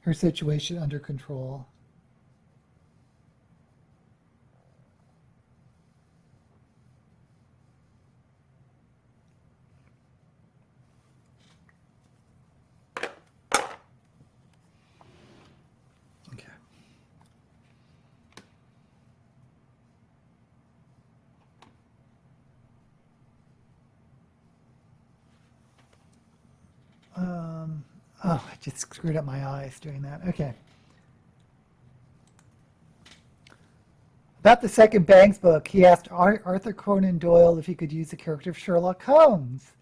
her situation under control. Okay. Oh, I just screwed up my eyes doing that. Okay. About the second Bangs book, he asked Arthur Conan Doyle if he could use the character of Sherlock Holmes,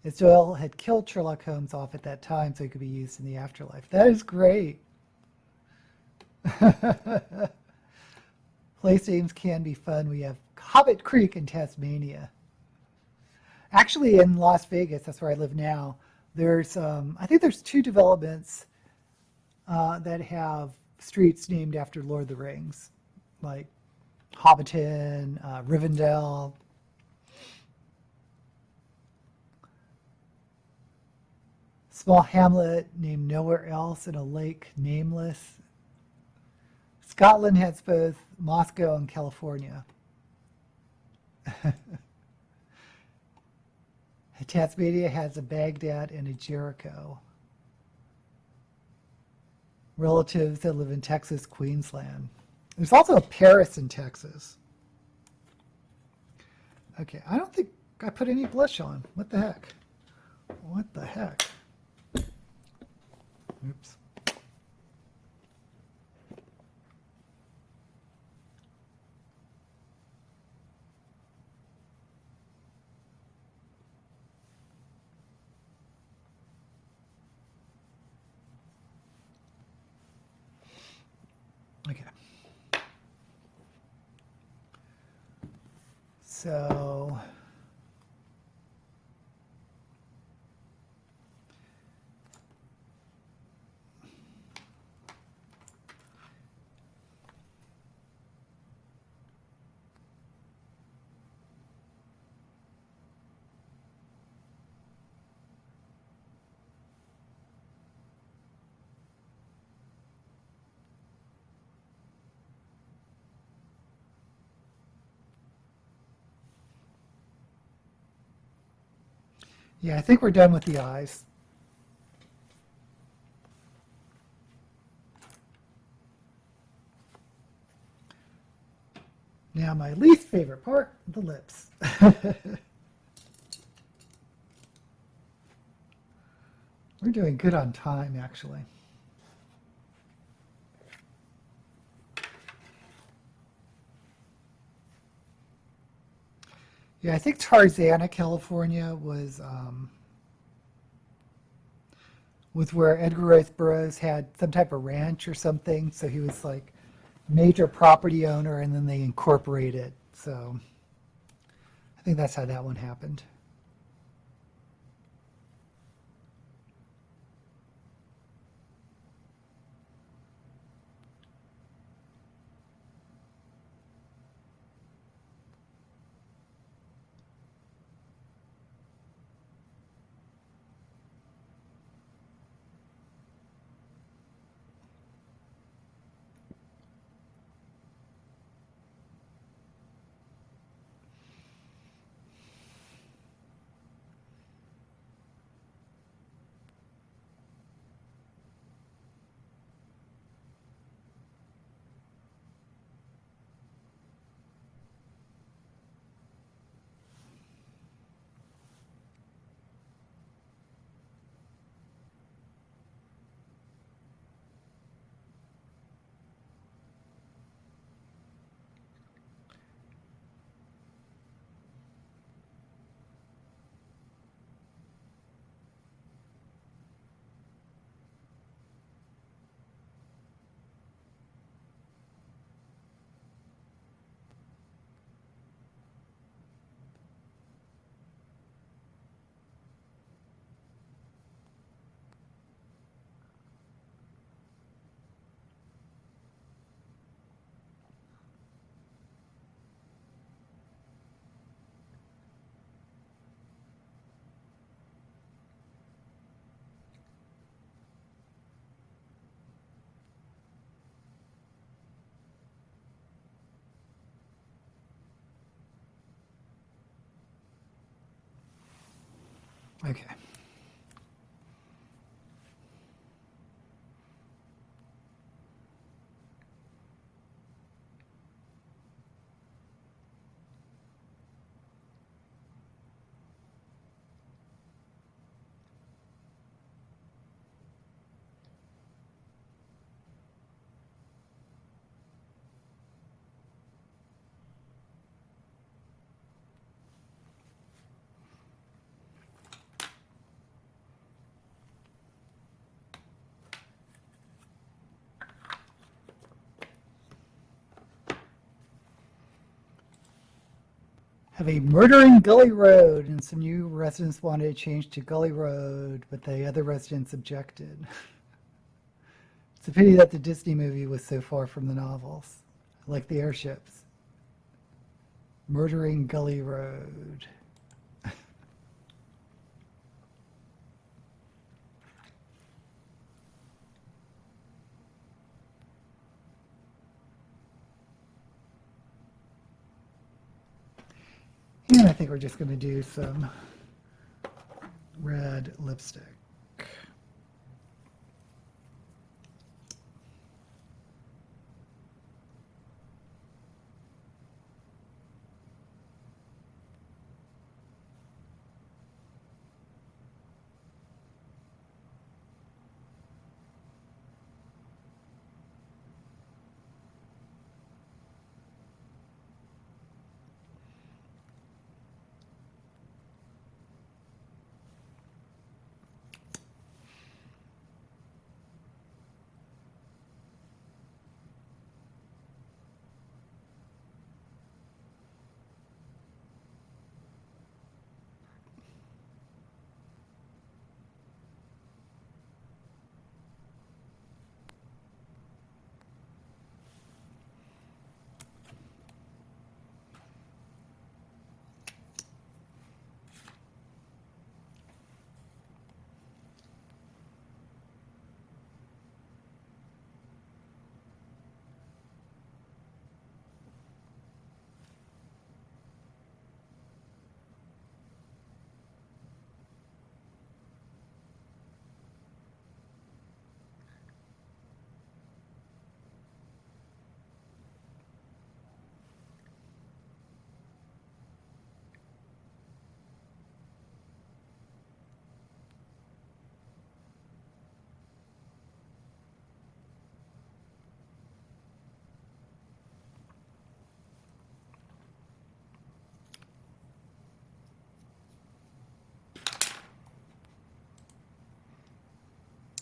as Doyle had killed Sherlock Holmes off at that time so he could be used in the afterlife. That is great. Place names can be fun. We have Hobbit Creek in Tasmania. Actually, in Las Vegas, that's where I live now, there's, I think there's 2 developments that have streets named after Lord of the Rings, like Hobbiton, Rivendell. Small hamlet named nowhere else in a lake nameless. Scotland has both Moscow and California. Tasmania has a Baghdad and a Jericho. Relatives that live in Texas, Queensland. There's also a Paris in Texas. Okay, I don't think I put any blush on. What the heck? What the heck? Oops. Okay. So yeah, I think we're done with the eyes. Now my least favorite part, the lips. We're doing good on time, actually. Yeah, I think Tarzana, California was where Edgar Rice Burroughs had some type of ranch or something. So he was like major property owner, and then they incorporated. So I think that's how that one happened. Okay. Have a murdering Gully Road, and some new residents wanted to change to Gully Road, but the other residents objected. It's a pity that the Disney movie was so far from the novels, like the airships. Murdering Gully Road. And I think we're just going to do some red lipstick.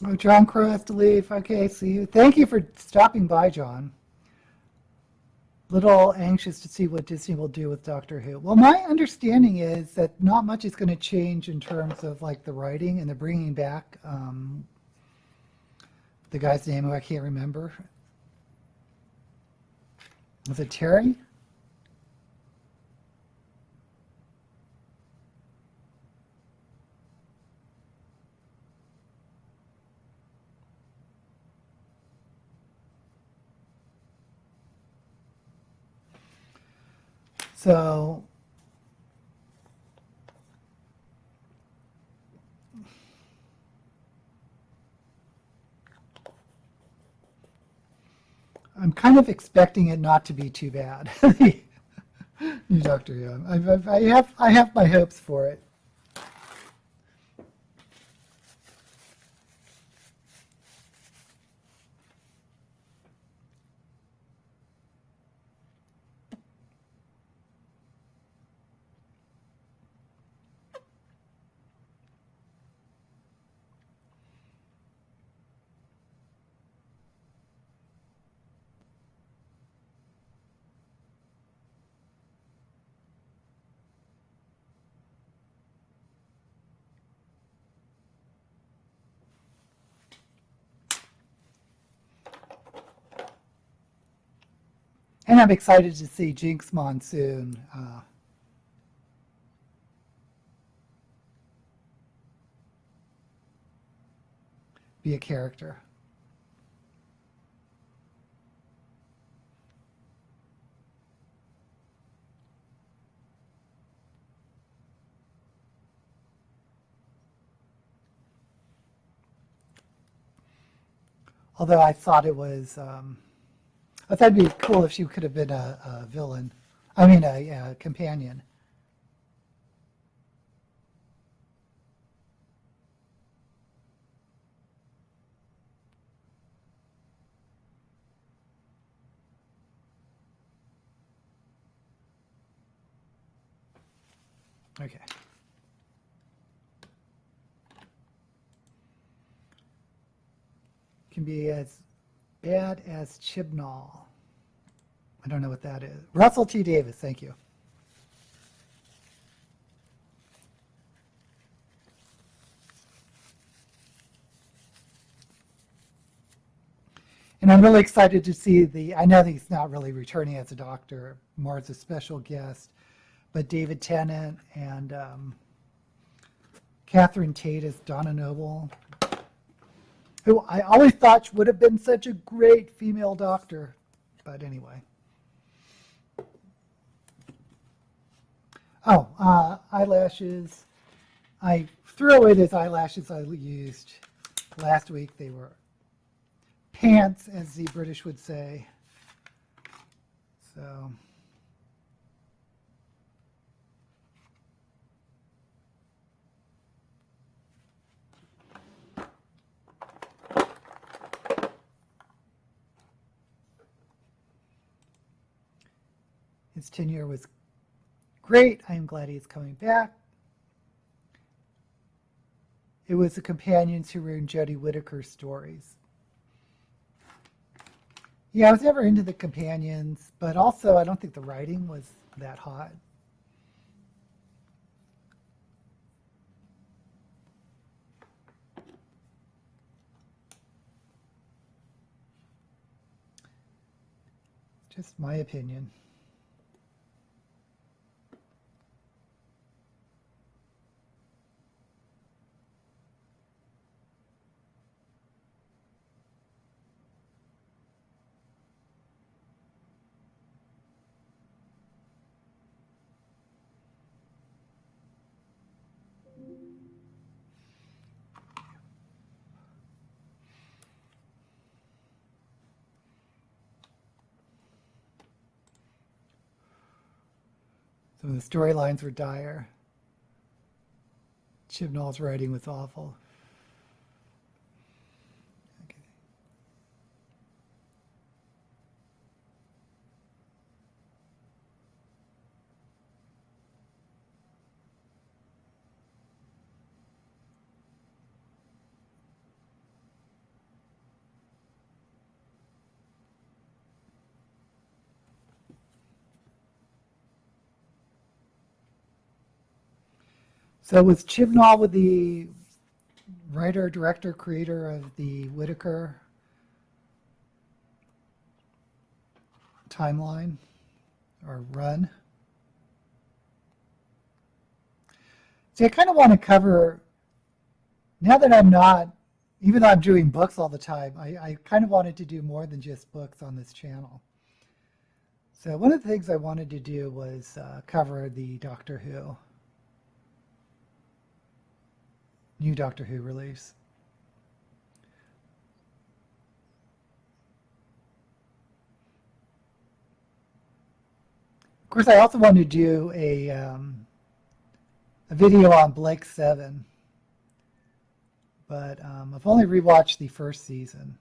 Oh, John Crow has to leave. Okay, see you. Thank you for stopping by, John. Little anxious to see what Disney will do with Doctor Who. Well, my understanding is that not much is going to change in terms of like the writing, and they're bringing back the guy's name who I can't remember. Was it Terry? So I'm kind of expecting it not to be too bad. New Doctor Who. I have my hopes for it. And I'm excited to see Jinx Monsoon be a character. Although I thought it was, I thought it'd be cool if she could have been a villain. I mean, a companion. Okay. Can be as bad as Chibnall. I don't know what that is. Russell T. Davis, thank you. And I'm really excited to see I know that he's not really returning as a doctor, more as a special guest, but David Tennant and Catherine Tate as Donna Noble, who I always thought would have been such a great female doctor, but anyway. Oh, eyelashes. I threw away those eyelashes I used last week. They were pants, as the British would say. So. His tenure was great. I am glad he's coming back. It was the companions who were in Jodie Whittaker's stories. Yeah, I was never into the companions, but also I don't think the writing was that hot. Just my opinion. Some of the storylines were dire. Chibnall's writing was awful. Okay. So was Chibnall with the writer, director, creator of the Whittaker timeline or run? See, I kind of want to cover, now that I'm not, even though I'm doing books all the time, I kind of wanted to do more than just books on this channel. So one of the things I wanted to do was cover the Doctor Who. New Doctor Who release. Of course, I also wanted to do a video on Blake 7, but I've only rewatched the first season.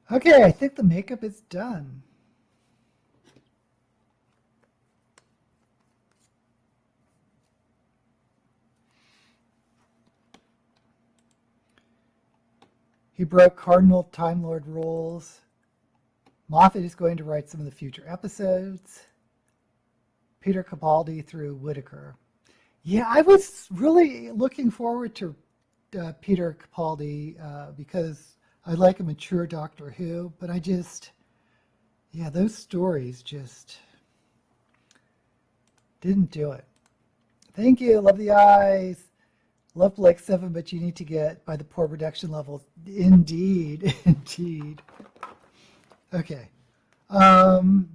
Okay, I think the makeup is done. He broke Cardinal Time Lord rules. Moffat is going to write some of the future episodes. Peter Capaldi through Whittaker. Yeah, I was really looking forward to Peter Capaldi because I like a mature Doctor Who, but I just, yeah, those stories just didn't do it. Thank you. Love the eyes. Love Blake 7, but you need to get by the poor production levels. Indeed. Indeed. Okay. Am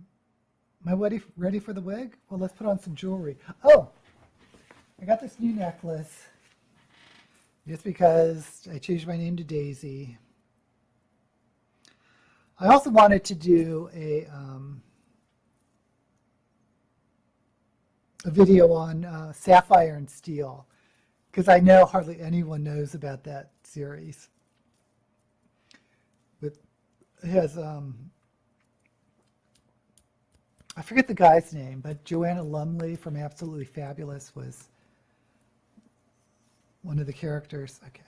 I ready for the wig? Well, let's put on some jewelry. Oh, I got this new necklace just because I changed my name to Daisy. I also wanted to do a video on Sapphire and Steel because I know hardly anyone knows about that series. But it has I forget the guy's name, but Joanna Lumley from Absolutely Fabulous was one of the characters. Okay.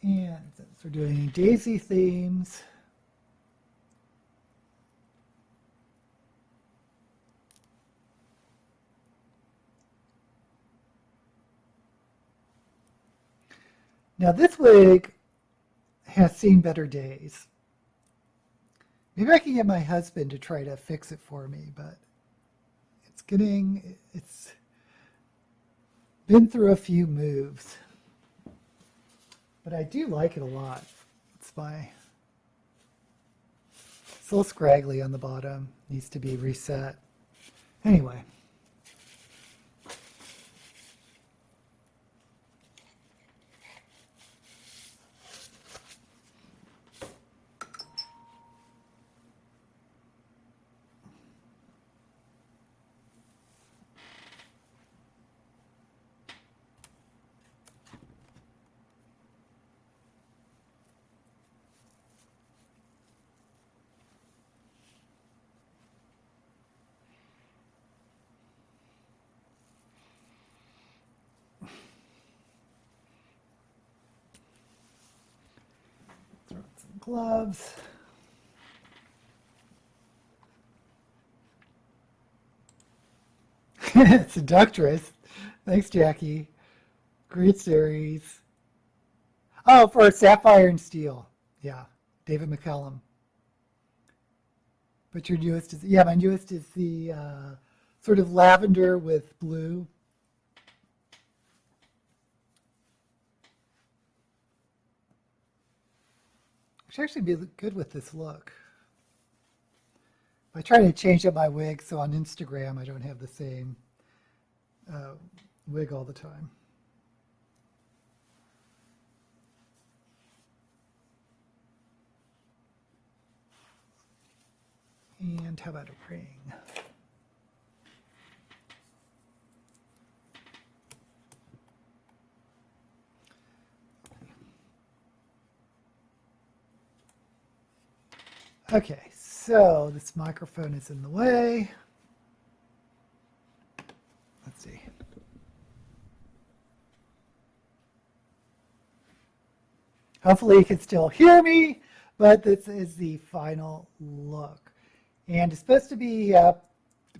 And since we're doing Daisy themes, now this wig has seen better days. Maybe I can get my husband to try to fix it for me, but it's been through a few moves. But I do like it a lot. It's a little scraggly on the bottom. Needs to be reset. Anyway. Gloves. Seductress. Thanks, Jackie. Great series. Oh, for Sapphire and Steel. Yeah, David McCallum. But your newest is, yeah, my newest is the sort of lavender with blue. Should actually be good with this look. I try to change up my wig so on Instagram I don't have the same wig all the time. And how about a ring? Okay, so this microphone is in the way. Let's see. Hopefully you can still hear me, but this is the final look. And it's supposed to be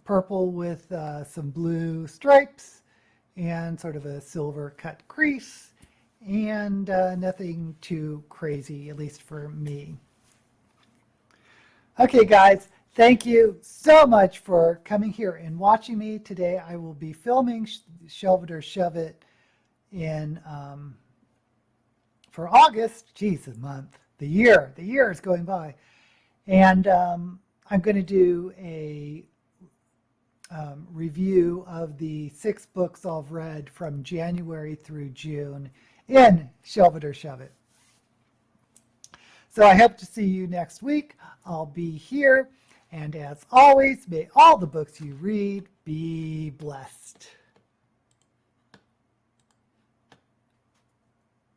purple with some blue stripes and sort of a silver cut crease and nothing too crazy, at least for me. Okay, guys, thank you so much for coming here and watching me today. I will be filming Shelve It or Shove It in for August. Geez, a month, the year is going by, and I'm going to do a review of the 6 books I've read from January through June in Shelve It or Shove It. So I hope to see you next week. I'll be here. And as always, may all the books you read be blessed.